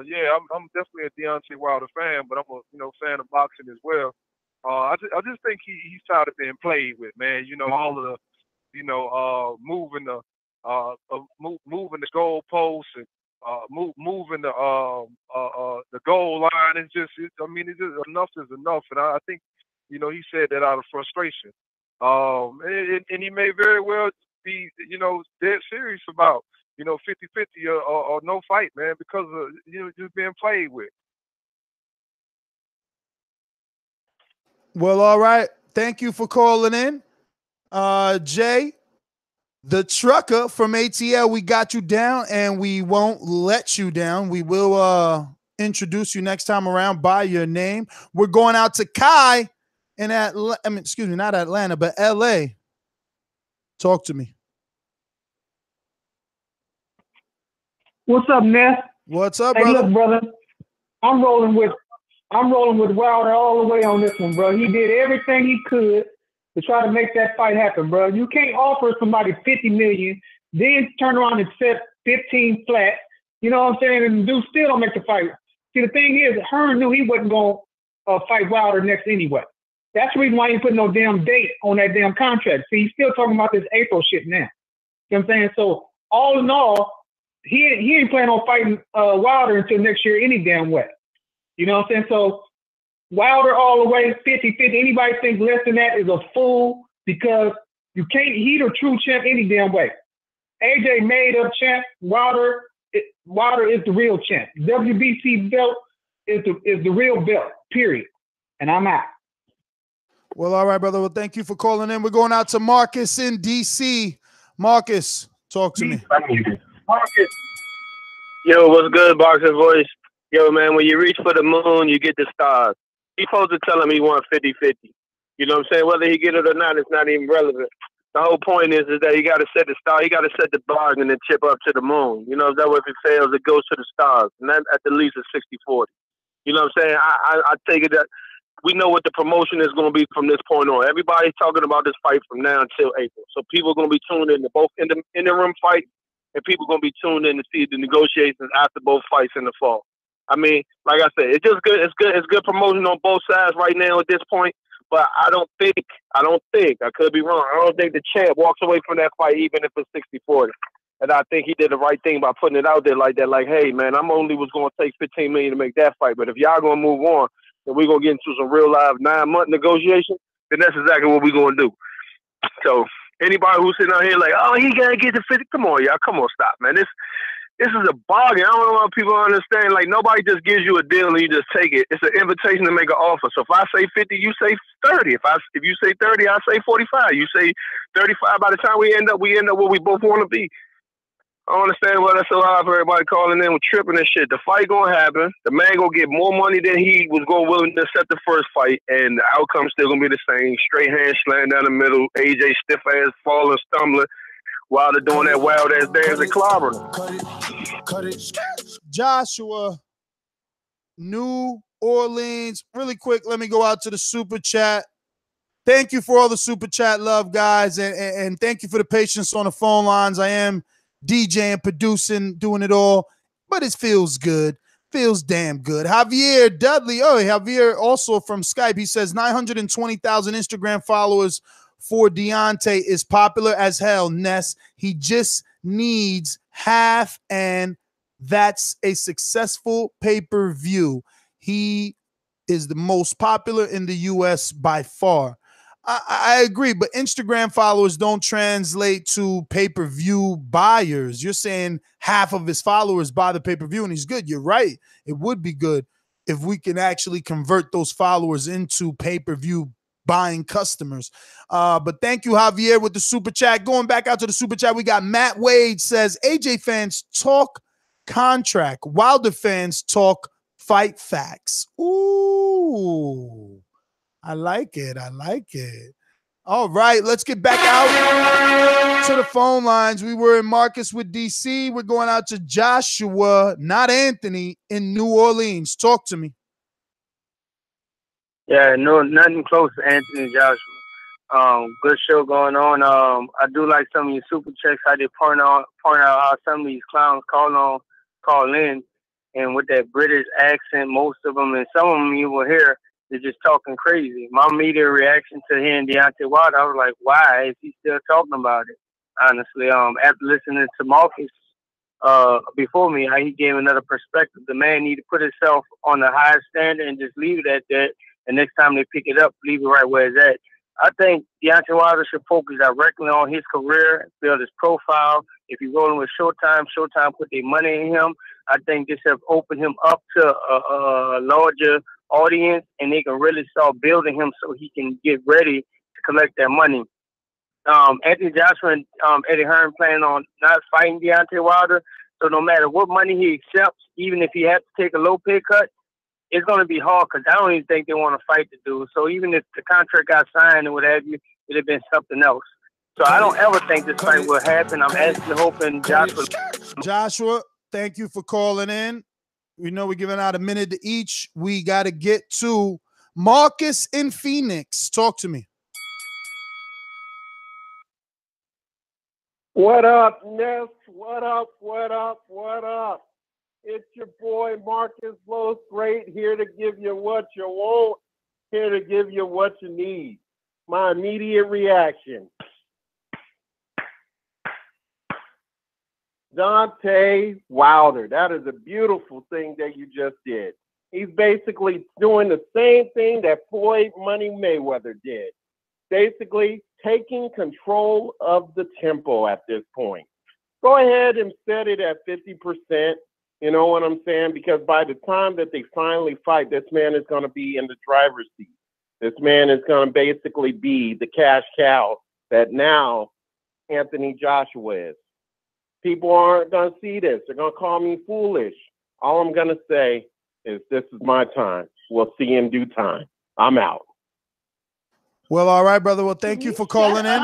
yeah, I'm definitely a Deontay Wilder fan, but I'm a, you know, fan of boxing as well. I just think he's tired of being played with, man. You know, all of the, you know, moving the goalposts and moving the goal line. It's just, I mean, it's just enough is enough. And I think, you know, he said that out of frustration. And he may very well be, you know, dead serious about, you know, 50-50 or no fight, man, because of, you know, just being played with. Well, all right. Thank you for calling in. Jay, the trucker from ATL, we got you down and we won't let you down. We will introduce you next time around by your name. We're going out to Kai in excuse me, not Atlanta, but LA. Talk to me. What's up, Ness? What's up, hey, brother? Look, brother, I'm rolling with Wilder all the way on this one, bro. He did everything he could to try to make that fight happen, bro. You can't offer somebody $50 million, then turn around and set 15 flat. You know what I'm saying? And the dude still don't make the fight. See, the thing is, Hearn knew he wasn't going to fight Wilder next anyway. That's the reason why he ain't put no damn date on that damn contract. See, he's still talking about this April shit now. You know what I'm saying? So all in all, he ain't planning on fighting Wilder until next year any damn way. You know what I'm saying? So Wilder all the way 50-50. Anybody think less than that is a fool, because you can't heat a true champ any damn way. AJ made up champ. Wilder is the real champ. WBC belt is the real belt, period. And I'm out. Well, all right, brother. Well, thank you for calling in. We're going out to Marcus in D.C. Marcus, talk to me. Marcus. Yo, what's good, Boxing Voice? Yo, man, when you reach for the moon, you get the stars. He's supposed to tell him he won 50-50. You know what I'm saying? Whether he get it or not, it's not even relevant. The whole point is that he got to set the star. He got to set the bar and then chip up to the moon. You know, that way if it fails, it goes to the stars. And that at the least is 60-40. You know what I'm saying? I take it that we know what the promotion is going to be from this point on. Everybody's talking about this fight from now until April. So people are going to be tuned in to both interim fights, and people are going to be tuned in to see the negotiations after both fights in the fall. I mean, like I said, it's just good. It's good promotion on both sides right now at this point. But I could be wrong. I don't think the champ walks away from that fight, even if it's 60-40. And I think he did the right thing by putting it out there like that. Like, hey, man, I'm only was going to take $15 million to make that fight. But if y'all going to move on, and we're going to get into some real live 9-month negotiation, then that's exactly what we're going to do. So anybody who's sitting out here like, oh, he got to get to 50, come on, y'all. Come on, stop, man. This is a bargain. I don't know why people understand. Like, nobody just gives you a deal and you just take it. It's an invitation to make an offer. So if I say 50, you say 30. If you say 30, I say 45. You say 35. By the time we end up where we both want to be. I don't understand why that's so hard for everybody calling in with tripping and shit. The fight gonna happen. The man gonna get more money than he was gonna willing to accept the first fight, and the outcome's still gonna be the same. Straight hand slam down the middle. AJ stiff ass falling, stumbling, while they're doing that wild ass dance and clobbering. Cut it. Joshua, New Orleans. Really quick, let me go out to the super chat. Thank you for all the super chat love, guys, and thank you for the patience on the phone lines. I am DJing, producing, doing it all, but it feels good. Feels damn good. Javier Dudley. Oh, Javier also from Skype. He says 920,000 Instagram followers for Deontay is popular as hell, Ness. He just needs half, and that's a successful pay-per-view. He is the most popular in the U.S. by far. I agree, but Instagram followers don't translate to pay-per-view buyers. You're saying half of his followers buy the pay-per-view, and he's good. You're right. It would be good if we can actually convert those followers into pay-per-view buying customers. But thank you, Javier, with the super chat. Going back out to the super chat, we got Matt Wade says, AJ fans talk contract. Wilder fans talk fight facts. Ooh. I like it. I like it. All right, let's get back out to the phone lines. We were in Marcus with DC. We're going out to Joshua, not Anthony, in New Orleans. Talk to me. Yeah, no, nothing close to Anthony and Joshua. Good show going on. I do like some of your super checks. How they point out how some of these clowns call in, and with that British accent, most of them, and some of them you will hear. They're just talking crazy. My immediate reaction to hearing Deontay Wilder, I was like, why is he still talking about it? Honestly, after listening to Marcus before me, how he gave another perspective. The man need to put himself on the highest standard and just leave it at that. And next time they pick it up, leave it right where it's at. I think Deontay Wilder should focus directly on his career, build his profile. If you're rolling with Showtime put their money in him. I think this have opened him up to a larger audience, and they can really start building him so he can get ready to collect that money. Anthony Joshua and Eddie Hearn planning on not fighting Deontay Wilder, so no matter what money he accepts, even if he has to take a low pay cut, it's going to be hard because I don't even think they want to fight the dude. So even if the contract got signed and what have you, it'd have been something else. So I don't ever think this fight will happen. I'm actually hoping Joshua, thank you for calling in. We know we're giving out a minute to each. We got to get to Marcus in Phoenix. Talk to me. What up, Ness? What up? What up? What up? It's your boy Marcus Los Great here to give you what you want. here to give you what you need. My immediate reaction. Deontay Wilder. That is a beautiful thing that you just did. He's basically doing the same thing that Floyd Money Mayweather did. Basically taking control of the tempo at this point. Go ahead and set it at 50%. You know what I'm saying? Because by the time that they finally fight, this man is going to be in the driver's seat. This man is going to basically be the cash cow that now Anthony Joshua is. People aren't going to see this. They're going to call me foolish. All I'm going to say is this is my time. We'll see in due time. I'm out. Well, all right, brother. Well, thank you for calling in.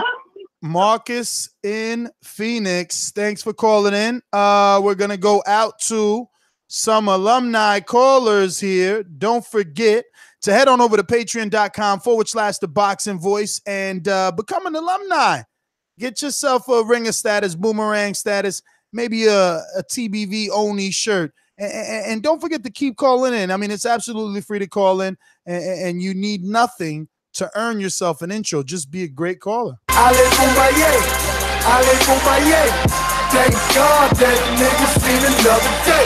Marcus in Phoenix, thanks for calling in. We're going to go out to some alumni callers here. Don't forget to head on over to patreon.com/ThaBoxingVoice and become an alumni. Get yourself a ringer status, boomerang status, maybe a TBV only shirt. And don't forget to keep calling in. I mean, it's absolutely free to call in, and you need nothing to earn yourself an intro. Just be a great caller. Thank God that niggas seen another day.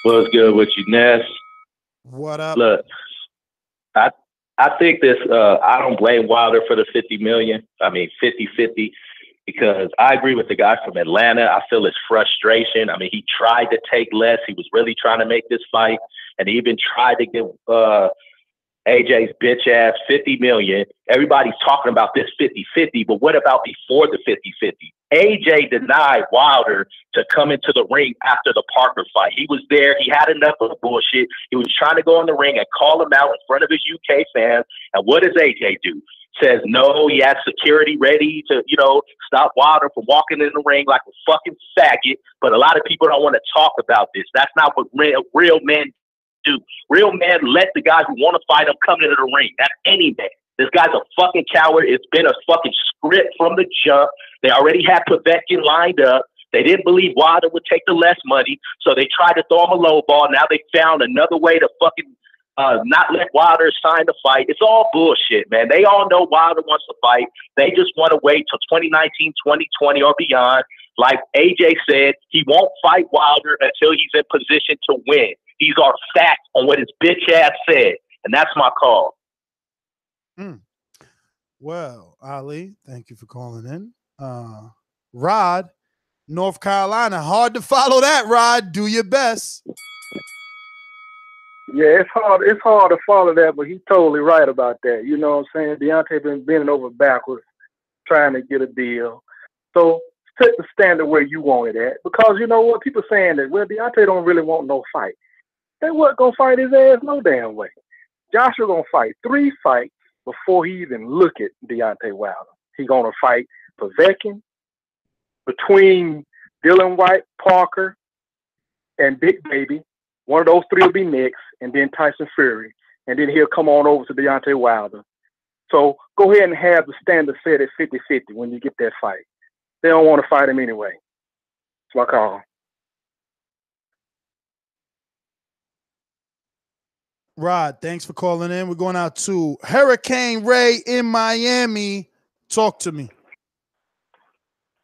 What's good with you, Ness? What up? Look, I think this, I don't blame Wilder for the 50 million. I mean, 50-50, because I agree with the guy from Atlanta. I feel his frustration. I mean, he tried to take less. He was really trying to make this fight, and he even tried to give AJ's bitch ass 50 million. Everybody's talking about this 50-50, but what about before the 50-50? AJ denied Wilder to come into the ring after the Parker fight. He was there. He had enough of the bullshit. He was trying to go in the ring and call him out in front of his UK fans. And what does AJ do? Says no, he has security ready to, stop Wilder from walking in the ring like a fucking faggot. But a lot of people don't want to talk about this. That's not what real men do. Real men let the guys who want to fight him come into the ring. That's any man. This guy's a fucking coward. It's been a fucking script from the jump. They already had Povetkin lined up. They didn't believe Wilder would take the less money, so they tried to throw him a low ball. Now they found another way to fucking not let Wilder sign the fight. It's all bullshit, man. They all know Wilder wants to fight. They just want to wait till 2019, 2020 or beyond. Like AJ said, he won't fight Wilder until he's in position to win. These are facts on what his bitch ass said, and that's my call. Well, Ali, thank you for calling in. Rod, North Carolina, hard to follow that, Rod. Do your best. Yeah, it's hard to follow that, but he's totally right about that. You know what I'm saying? Deontay been bending over backwards trying to get a deal. So set the standard where you want it at. Because you know what? People saying that, well, Deontay don't really want no fight. They wasn't going to fight his ass no damn way. Joshua going to fight 3 fights before he even look at Deontay Wilder. He going to fight Povetkin, between Dylan White, Parker, and Big Baby. One of those 3 will be next, and then Tyson Fury. And then he'll come on over to Deontay Wilder. So go ahead and have the standard set at 50-50 when you get that fight. They don't want to fight him anyway. That's my call. Rod, thanks for calling in. We're going out to Hurricane Ray in Miami. Talk to me.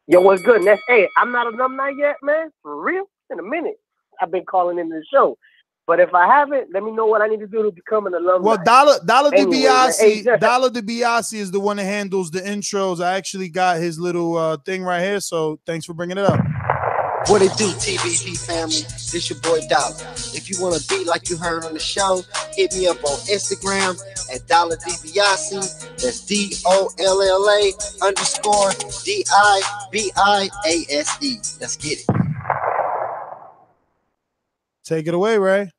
Yo, what's good? Hey, I'm not an alumni yet, man. For real? In a minute. I've been calling into the show. But if I haven't, let me know what I need to do to become an alumni. Well, Dollar Anyway, DiBiase is the one that handles the intros. I actually got his little thing right here, so thanks for bringing it up. What it do, TBD family? This your boy Dollar. If you want to be like you heard on the show, hit me up on Instagram at Dollar DiBiase. That's DOLLA_DIBIASE. Let's get it. Take it away, Ray.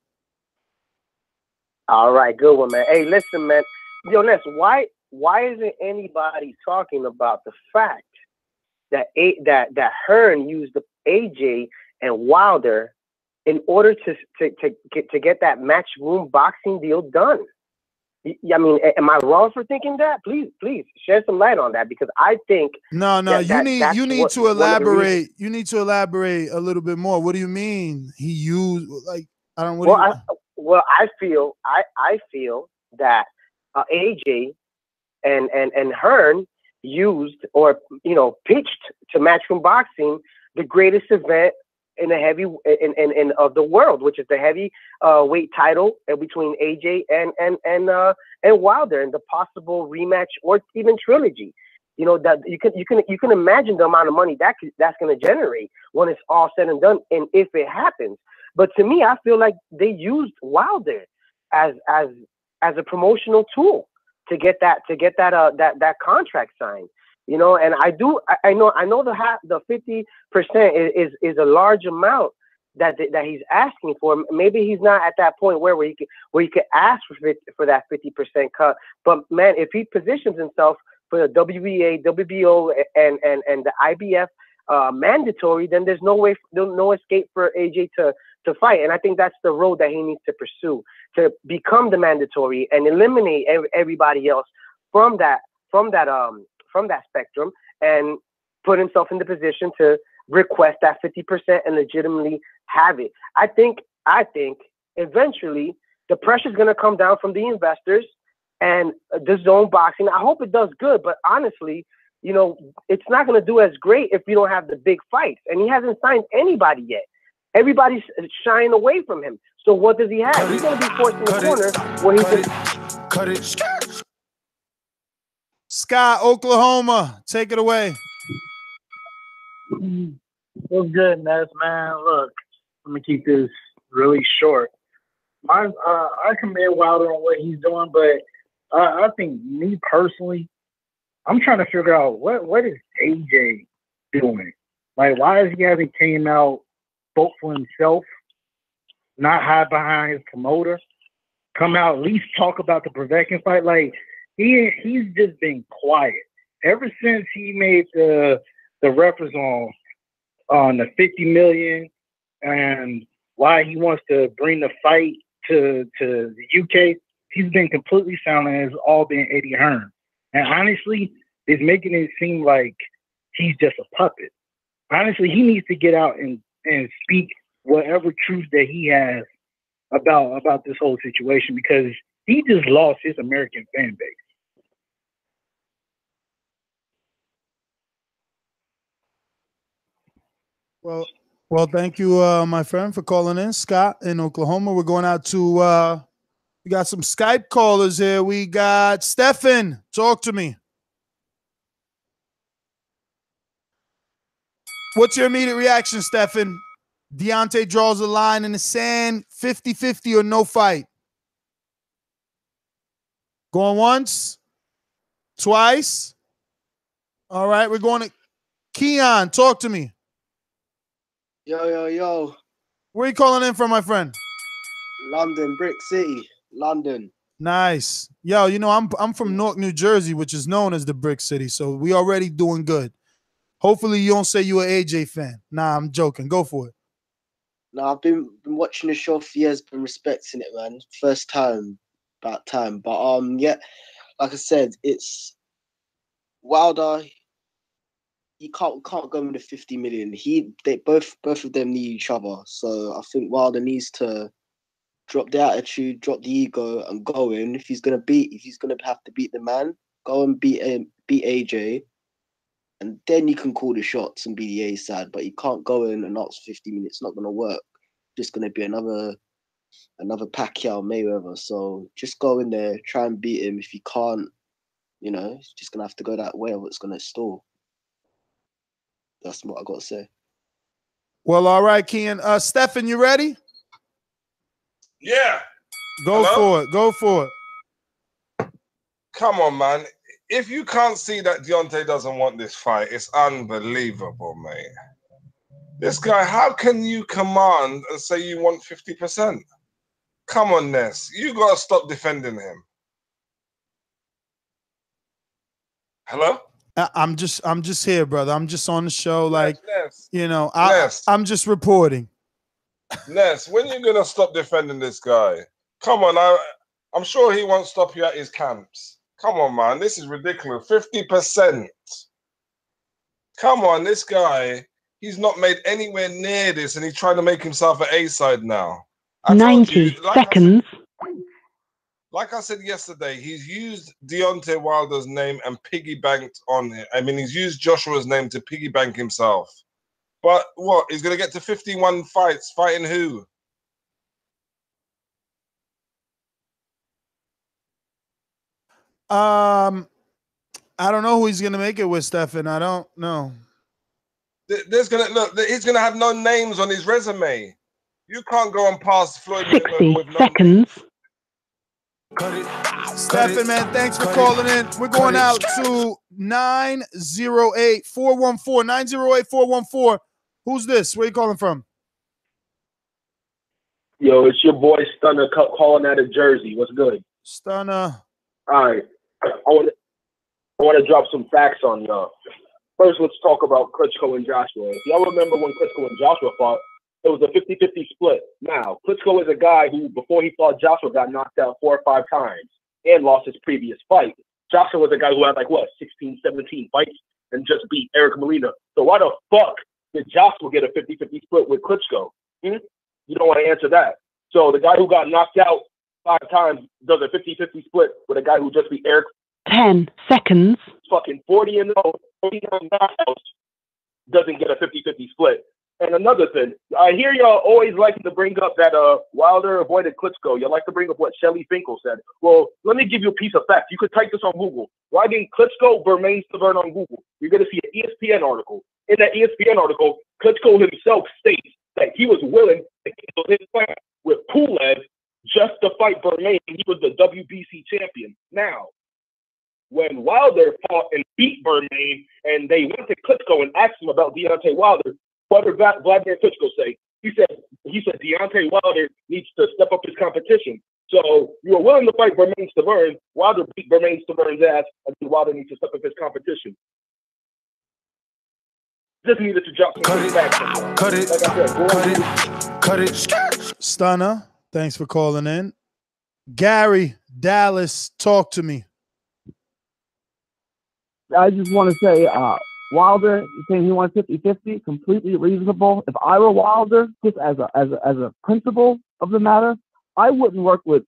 All right, good one, man. Hey, listen, man. Yo, Ness, why isn't anybody talking about the fact that Hearn used the AJ and Wilder in order to get that matchroom boxing deal done? I mean, am I wrong for thinking that? Please shed some light on that, because I think no. You need to elaborate. You need to elaborate a little bit more. What do you mean he used? Like, I don't. Well, I feel that AJ and Hearn used, or pitched to Matchroom Boxing the greatest event in the heavy in of the world, which is the heavy weight title between AJ and Wilder, and the possible rematch or even trilogy. That you can imagine the amount of money that's going to generate when it's all said and done, and if it happens. But to me, I feel like they used Wilder as a promotional tool to get that contract signed. And I know the 50% is a large amount that he's asking for. Maybe he's not at that point where he could ask for that 50% cut. But man, if he positions himself for the WBA, WBO, and the IBF mandatory, then there's no escape for AJ to fight. And I think that's the road that he needs to pursue, to become the mandatory and eliminate everybody else from that spectrum, and put himself in the position to request that 50% and legitimately have it. I think eventually the pressure is going to come down from the investors and the zone boxing. I hope it does good, but honestly, it's not going to do as great if you don't have the big fights. And he hasn't signed anybody yet. Everybody's shying away from him. So what does he have? He's going to be forced in the corner where he can cut it. Scott, Oklahoma, take it away. What's good, Ness, man? Look, let me keep this really short. I commend Wilder on what he's doing, but I think, me personally, I'm trying to figure out what is AJ doing? Like, why is he hasn't came out, spoke for himself, not hide behind his promoter, come out, at least talk about the Povetkin fight? Like, he's just been quiet ever since he made the reference on the 50 million and why he wants to bring the fight to the UK. He's been completely silent, and it's all been Eddie Hearn. And honestly, it's making it seem like he's just a puppet. Honestly, he needs to get out and speak whatever truth that he has about this whole situation, because he just lost his American fan base. Well, thank you, my friend, for calling in. Scott in Oklahoma. We're going out to we got some Skype callers here. We got Stefan. Talk to me. What's your immediate reaction, Stefan? Deontay draws a line in the sand, 50-50 or no fight. Going once, twice. All right, we're going to Keon. Talk to me. Yo. Where are you calling in from, my friend? London, Brick City, London. Nice. Yo, I'm from Newark, New Jersey, which is known as the Brick City, so we already doing good. Hopefully you don't say you're an AJ fan. Nah, I'm joking. Go for it. No, I've been watching the show for years, been respecting it, man. First time, about time. But yeah, like I said, it's Wilder. You can't go with the 50 million. Both of them need each other. So I think Wilder needs to drop the attitude, drop the ego, and go in. If he's gonna have to beat the man, go and beat AJ, and then you can call the shots and be the A side. But you can't go in and ask 50 minutes. It's not gonna work. Just gonna be another Pacquiao Mayweather. So just go in there, try and beat him. If you can't, it's just gonna have to go that way, or it's gonna stall. That's what I got to say. Well, all right, Kean. Stefan, you ready? Yeah. Go for it. Come on, man. If you can't see that Deontay doesn't want this fight, it's unbelievable, mate. This guy, how can you command and say you want 50%? Come on, Ness. You got to stop defending him. Hello? I'm just here, brother. I'm just on the show. Ness. I'm just reporting. Ness, when are you going to stop defending this guy? Come on. I'm sure he won't stop you at his camps. Come on, man. This is ridiculous. 50%. Come on, this guy, he's not made anywhere near this, and he's trying to make himself an A-side now. 90 seconds. Like I said yesterday, he's used Deontay Wilder's name and piggybanked on it. I mean, he's used Joshua's name to piggybank himself. But what? He's going to get to 51 fights. Fighting who? I don't know who he's going to make it with, Stefan. I don't know. He's going to have no names on his resume. You can't go and pass Floyd 60 seconds. Stefan, man, thanks for calling in. We're going out to 908-414. 908-414. Who's this? Where you calling from? Yo, it's your boy Stunner calling out of Jersey. What's good? Stunner. All right. I want to drop some facts on y'all. First, let's talk about Klitschko and Joshua. If y'all remember when Klitschko and Joshua fought, it was a 50-50 split. Now, Klitschko is a guy who, before he fought Joshua, got knocked out 4 or 5 times and lost his previous fight. Joshua was a guy who had 16, 17 fights and just beat Eric Molina. So why the fuck did Joshua get a 50-50 split with Klitschko? You don't want to answer that. So the guy who got knocked out 5 times does a 50-50 split with a guy who just beat Eric. 10 seconds. Fucking 40-0, 49 knockouts doesn't get a 50-50 split. And another thing, I hear y'all always like to bring up that Wilder avoided Klitschko. You like to bring up what Shelly Finkel said. Well, let me give you a piece of fact. You could type this on Google. Why didn't Klitschko remain stubborn on Google? You're going to see an ESPN article. In that ESPN article, Klitschko himself states that he was willing to cancel his fight with Pulev just to fight Bermain. He was the WBC champion. Now, when Wilder fought and beat Bermain, and they went to Klitschko and asked him about Deontay Wilder, what did Vladimir Klitschko say? He said Deontay Wilder needs to step up his competition. So you were willing to fight Bermain Stavern. Wilder beat Bermain Stavern's ass, and Wilder needs to step up his competition. Just needed to drop some facts. Cut it. Stunner, thanks for calling in. Gary, Dallas, talk to me. I just want to say, Wilder saying he wants 50-50, completely reasonable. If I were Wilder, just as a principle of the matter, I wouldn't work with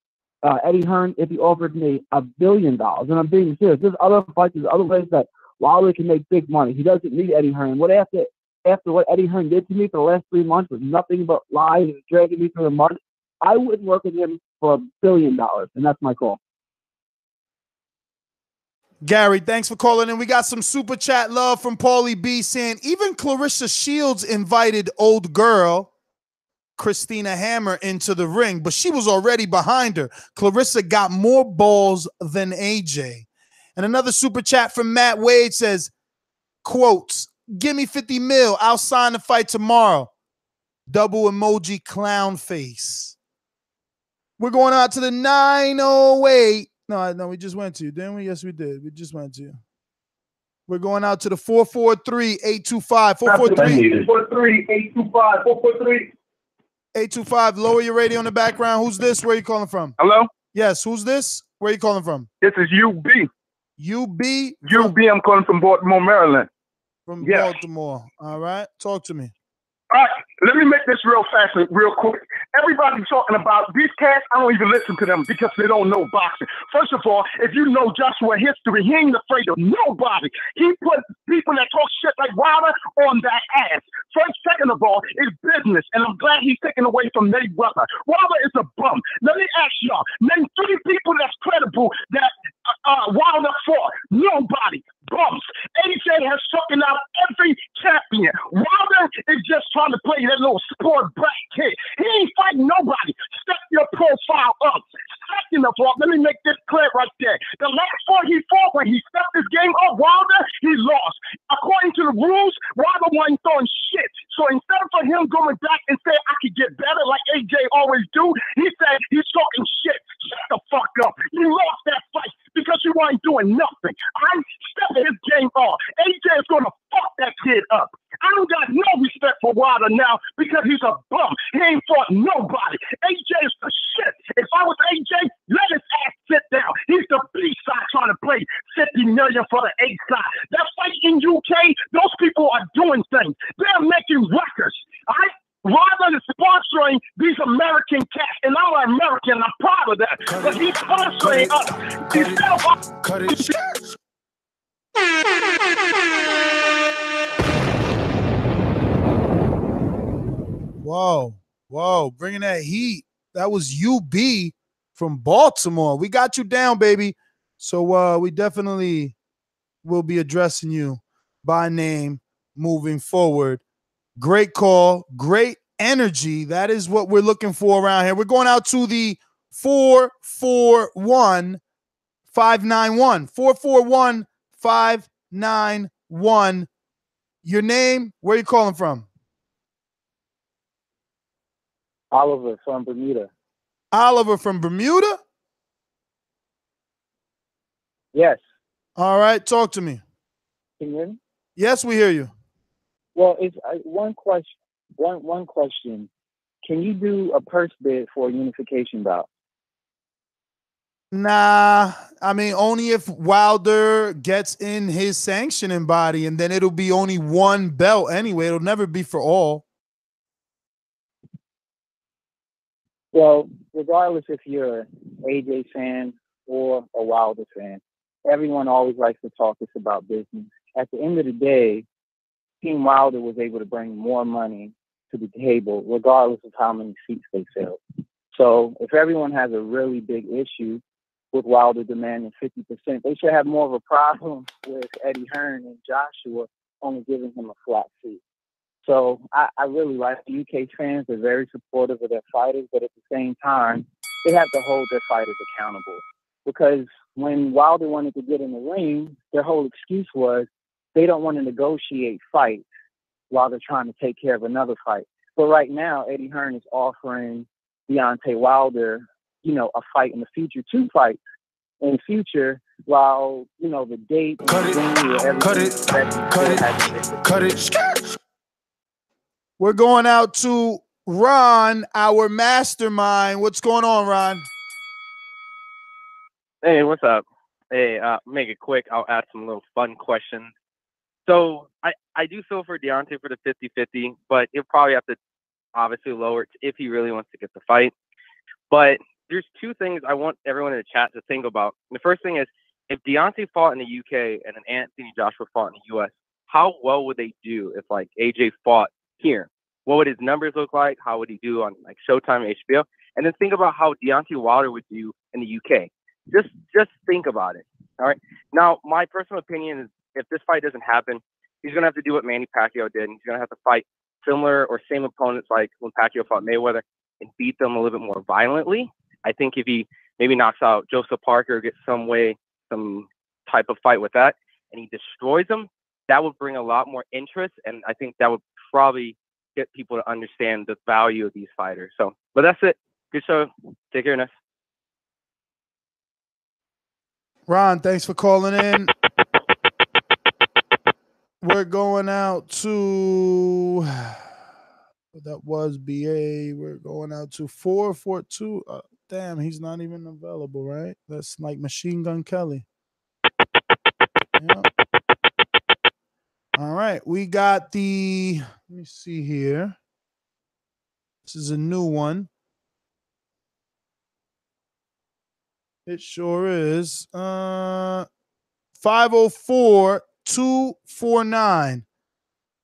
Eddie Hearn if he offered me $1 billion. And I'm being serious. There's other fights, there's other ways that Wilder can make big money. He doesn't need Eddie Hearn. What after what Eddie Hearn did to me for the last 3 months was nothing but lies and dragging me through the mud, I wouldn't work with him for $1 billion. And that's my call. Gary, thanks for calling in. We got some super chat love from Paulie B saying even Clarissa Shields invited old girl Christina Hammer into the ring, but she was already behind her. Clarissa got more balls than AJ. And another super chat from Matt Wade says, quotes, give me 50 mil. I'll sign the fight tomorrow. Double emoji clown face. We're going out to the 908. No, we just went to, didn't we? Yes, we did. We just went to. We're going out to the 443-825. 443-825. Lower your radio in the background. Who's this? Where are you calling from? Hello? Yes, who's this? Where are you calling from? This is UB. UB? I'm calling from Baltimore, Maryland. From Baltimore. All right. Talk to me. All right, let me make this real fast and real quick. Everybody's talking about these cats. I don't even listen to them because they don't know boxing. First of all, if you know Joshua history, he ain't afraid of nobody. He put people that talk shit like Wilder on that ass. First, second of all, it's business, and I'm glad he's taken away from Mayweather. Wilder is a bum. Let me ask y'all, name 3 people that's credible that Wilder fought. Nobody. Bumps. AJ has taken out every champion. Wilder is just trying to play that little sport brat kid. He ain't fighting nobody. Step your profile up. Second of all, let me make this clear right there. The last fight he fought, when he stepped his game up, Wilder, he lost. According to the rules, Wilder wasn't throwing shit. So instead of him going back and saying I could get better like AJ always do, he said he's talking shit. Shut the fuck up. You lost that fight because you ain't doing nothing. I'm stepping his game off. AJ is going to fuck that kid up. I don't got no respect for Wilder now because he's a bum. He ain't fought nobody. AJ is the shit. If I was AJ, let his ass sit down. He's the B side trying to play $50 million for the A side. That fight in UK, those people are doing things. They're making records. Wilder is sponsoring these American cats, and I'm an American. I'm proud of that. Because he's sponsoring us. He's Cut it. Whoa, whoa, bringing that heat. That was UB from Baltimore. We got you down, baby. So we definitely will be addressing you by name moving forward. Great call, great energy. That is what we're looking for around here. We're going out to the 441-591. 441-591. Your name, where are you calling from? Oliver from Bermuda. Oliver from Bermuda? Yes. All right, talk to me. Can you hear me? Yes, we hear you. Well, it's one question. One question. Can you do a purse bid for a unification bout? Nah, I mean, only if Wilder gets in his sanctioning body, and then it'll be only one belt anyway. It'll never be for all. Well, regardless if you're an AJ fan or a Wilder fan, everyone always likes to talk this about business. At the end of the day, Team Wilder was able to bring more money to the table, regardless of how many seats they sell. So if everyone has a really big issue with Wilder demanding 50%, they should have more of a problem with Eddie Hearn and Joshua only giving him a flat fee. So I really like the UK fans. They're very supportive of their fighters, but at the same time, they have to hold their fighters accountable. Because when Wilder wanted to get in the ring, their whole excuse was they don't want to negotiate fights while they're trying to take care of another fight. But right now, Eddie Hearn is offering Deontay Wilder, a fight in the future, 2 fights in the future, while, the date and the venue or everything. Cut it. We're going out to Ron, our mastermind. What's going on, Ron? Hey, what's up? Hey, make it quick. I'll ask some little fun questions. So I do feel for Deontay for the 50-50, but he'll probably have to obviously lower it if he really wants to get the fight. But there's 2 things I want everyone in the chat to think about. The first thing is, if Deontay fought in the UK and then Anthony Joshua fought in the US, how well would they do if like AJ fought here? What would his numbers look like? How would he do on like Showtime and HBO? And then think about how Deontay Wilder would do in the UK. Just think about it. All right. Now, my personal opinion is if this fight doesn't happen, he's gonna have to do what Manny Pacquiao did. He's gonna have to fight similar or same opponents like when Pacquiao fought Mayweather and beat them a little bit more violently. I think if he maybe knocks out Joseph Parker, gets some type of fight with that, and he destroys them, that would bring a lot more interest, and I think that would probably get people to understand the value of these fighters. So, but that's it. Good show. Take care, Ness. Ron, thanks for calling in. We're going out to, that was BA. We're going out to 442. Damn, he's not even available, right? That's like Machine Gun Kelly. Yeah. All right, we got the, let me see here. This is a new one. It sure is. 504-249.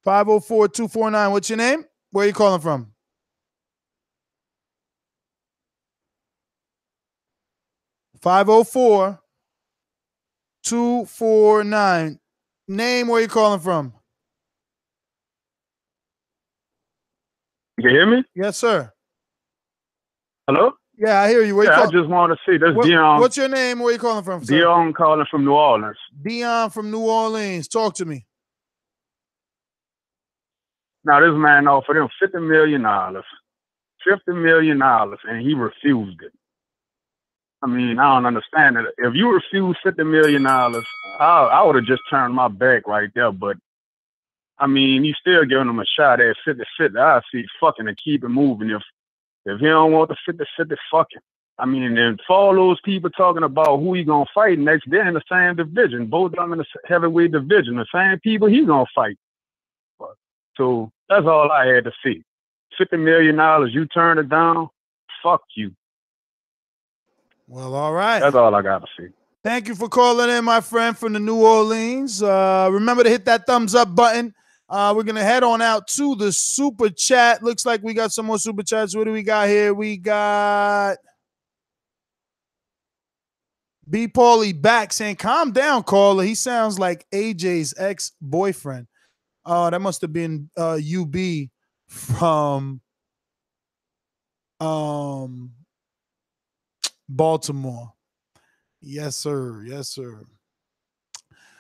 504-249. What's your name? Where are you calling from? $504-249. Name, where you calling from? You can hear me? Yes, sir. Hello? Yeah, I hear you. Where you I calling? just want to see this Dion. What's your name? Where you calling from, sir? Dion calling from New Orleans. Dion from New Orleans. Talk to me. Now this man offered him $50 million. $50 million, and he refused it. I mean, I don't understand it. If you refuse $50 million, I would have just turned my back right there. But I mean, you still giving him a shot at 50-50. I see fucking and keep it moving. If he don't want the 50-50, fuck him. I mean, and for all those people talking about who he gonna fight next, they're in the same division. Both of them in the heavyweight division. The same people he gonna fight. So that's all I had to see. $50 million, you turn it down, fuck you. Well, all right. That's all I got to say. Thank you for calling in, my friend from the New Orleans. Remember to hit that thumbs up button. We're going to head on out to the super chat. Looks like we got some more super chats. What do we got here? We got B. Paulie back saying, calm down, caller. He sounds like AJ's ex-boyfriend. Oh, that must have been UB from Baltimore. Yes, sir. Yes, sir.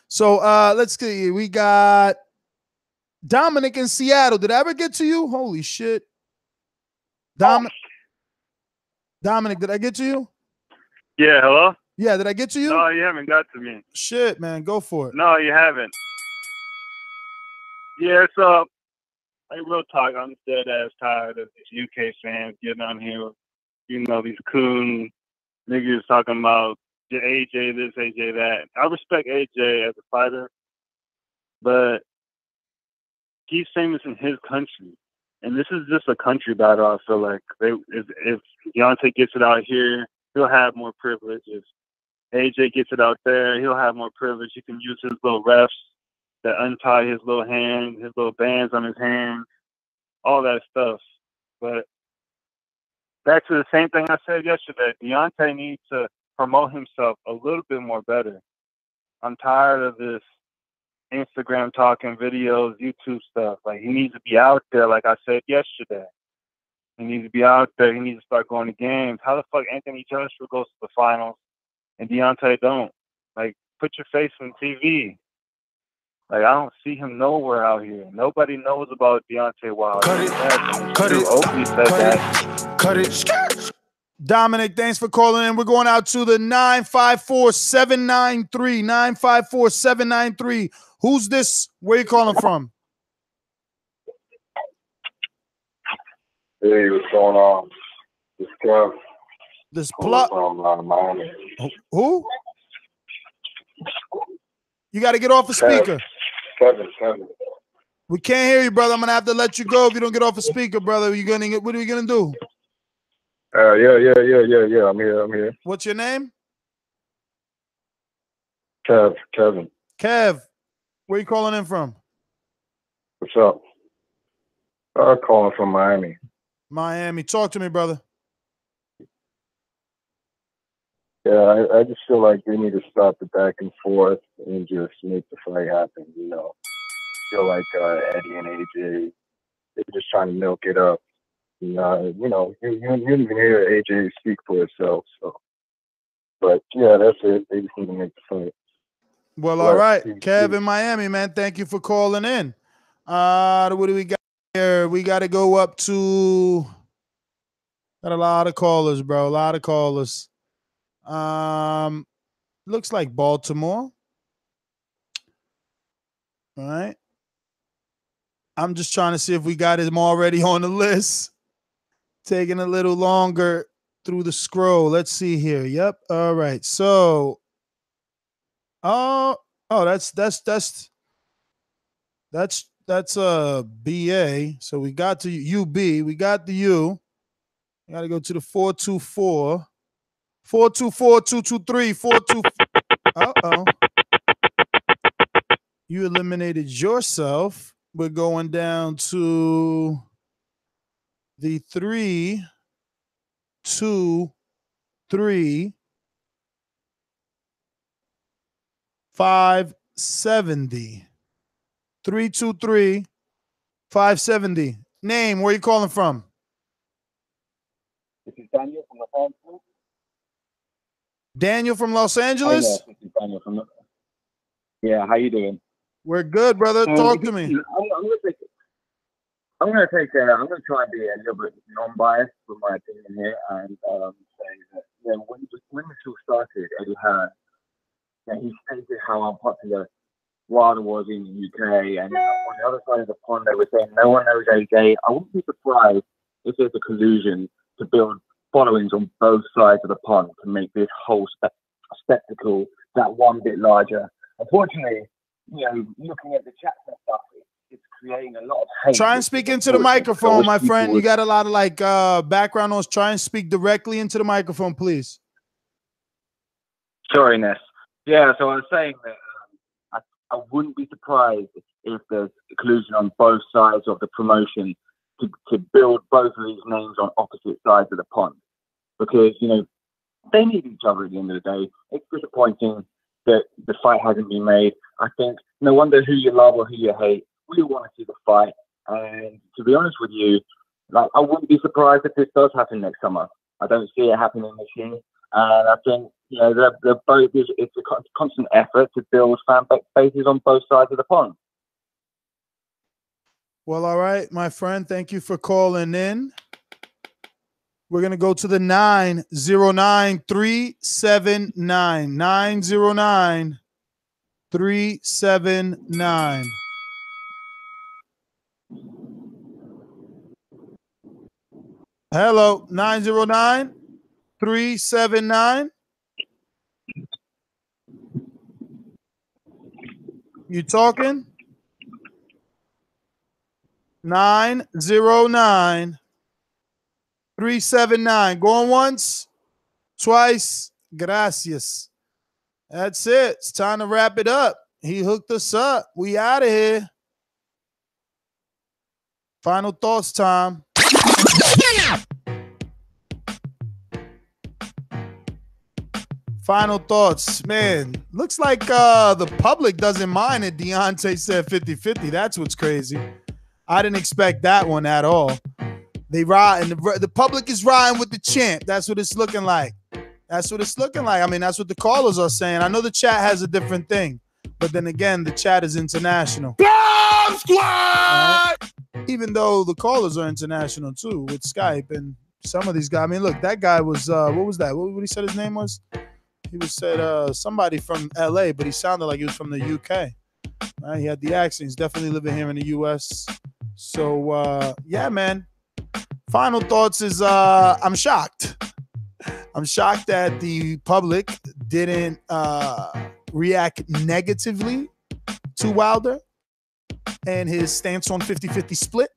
So let's see. We got Dominic in Seattle. Did I ever get to you? Holy shit. Dominic, did I get to you? Yeah, hello? Yeah, did I get to you? No, you haven't got to me. Shit, man. Go for it. No, you haven't. Yeah, so, like, real talk, I'm dead ass tired of these UK fans getting on here with, you know, these coon niggas talking about AJ this, AJ that. I respect AJ as a fighter, but he's famous in his country. And this is just a country battle, I feel like. If Deontay gets it out here, he'll have more privilege. If AJ gets it out there, he'll have more privilege. He can use his little refs that untie his little hand, his little bands on his hands, all that stuff. But back to the same thing I said yesterday, Deontay needs to promote himself a little bit more better. I'm tired of this Instagram talking videos, YouTube stuff. Like, he needs to be out there, like I said yesterday. He needs to be out there. He needs to start going to games. How the fuck Anthony Joshua goes to the finals and Deontay don't? Like, put your face on TV. Like, I don't see him nowhere out here. Nobody knows about Deontay Wilder. Oakley said that. Cut it. Dominic, thanks for calling in. We're going out to the 954-793. 954-793. Who's this? Where you calling from? Hey, what's going on? This Kev. This plot from Miami. Who? You got to get off the speaker. Kevin. We can't hear you, brother. I'm gonna have to let you go if you don't get off the speaker, brother. What are you gonna do? Yeah. I'm here. What's your name? Kevin. Kev. Where you calling in from? What's up? I'm calling from Miami. Miami. Talk to me, brother. Yeah, I just feel like they need to stop the back and forth and just make the fight happen, you know. I feel like Eddie and AJ, they're just trying to milk it up. You didn't even hear AJ speak for itself. So, but yeah, that's it. They just need to make the fight. Well, all right. Kev in Miami, man. Thank you for calling in. What do we got here? We got to go up to got a lot of callers, bro. A lot of callers. Looks like Baltimore. All right. I'm just trying to see if we got him already on the list. Taking a little longer through the scroll. Let's see here. Yep. All right. So, that's a BA. So we got to UB. We got the U. We got to go to the 424. 424-223. 424. You eliminated yourself. We're going down to the 3-2-3. 570. 323 570. Name, where you calling from? This is Daniel from Los Angeles. Daniel from Los Angeles? Oh, yeah, this is Daniel from Yeah, how you doing? We're good, brother. Talk to me. I'm going to try and be a little bit non-biased with my opinion here and say that when the show started, Eddie Hearn, he stated how unpopular Wilder was in the UK, and on the other side of the pond they were saying no one knows AJ. I wouldn't be surprised if there's a collusion to build followings on both sides of the pond to make this whole spectacle that one bit larger. Unfortunately, looking at the chats and stuff, it's creating a lot of hate. Try and speak into the microphone, my friend. You got a lot of like background noise. Try and speak directly into the microphone, please. Sorry, Ness. Yeah, so I was saying that I wouldn't be surprised if there's collusion on both sides of the promotion to build both of these names on opposite sides of the pond. Because, you know, they need each other at the end of the day. It's disappointing that the fight hasn't been made. I think no wonder who you love or who you hate. We want to see the fight. And to be honest with you, like, I wouldn't be surprised if this does happen next summer. I don't see it happening this year. And I think, you know, they're both, it's a constant effort to build fan bases on both sides of the pond. Well, all right, my friend. Thank you for calling in. We're going to go to the 909-379. 909-379. Hello, 909-379. You talking? 909-379. Going once, twice. Gracias. That's it. It's time to wrap it up. He hooked us up. We out of here. Final thoughts time. Final thoughts. Man, looks like the public doesn't mind it. Deontay said 50-50. That's what's crazy. I didn't expect that one at all. They ride, and the public is riding with the champ. That's what it's looking like. That's what it's looking like. I mean, that's what the callers are saying. I know the chat has a different thing, but then again, the chat is international. Bomb Squad! Even though the callers are international too with Skype and some of these guys. I mean, look, that guy was, what was that? What he said his name was? He was said somebody from LA, but he sounded like he was from the UK. He had the accent. He's definitely living here in the US. So, yeah, man. Final thoughts is I'm shocked. I'm shocked that the public didn't react negatively to Wilder and his stance on 50-50 split.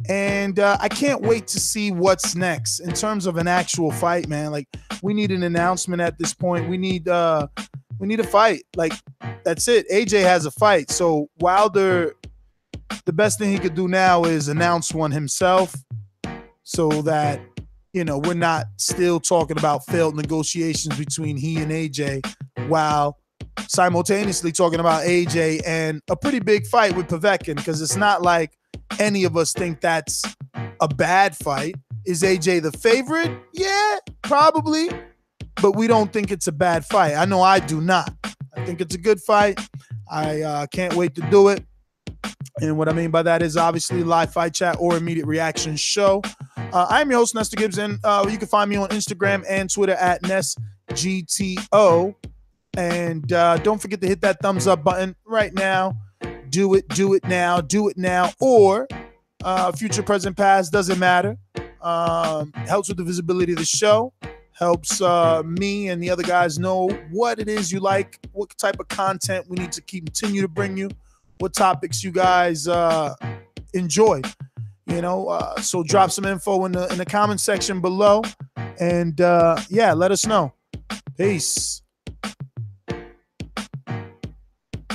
And I can't wait to see what's next in terms of an actual fight, man. Like, we need an announcement at this point. We need a fight. Like, that's it. AJ has a fight. So Wilder, the best thing he could do now is announce one himself so that, you know, we're not still talking about failed negotiations between he and AJ while simultaneously talking about AJ and a pretty big fight with Povetkin, because it's not like any of us think that's a bad fight. Is AJ the favorite? Yeah, probably. But we don't think it's a bad fight. I know I do not. I think it's a good fight. I can't wait to do it. And what I mean by that is obviously live fight chat or immediate reaction show. I'm your host, Nestor Gibbs, and you can find me on Instagram and Twitter at NestGTO. And don't forget to hit that thumbs up button right now. Do it now, or future, present, past, doesn't matter. Helps with the visibility of the show, helps me and the other guys know what it is you like, what type of content we need to continue to bring you, what topics you guys enjoy. You know, so drop some info in the comment section below, and yeah, let us know. Peace.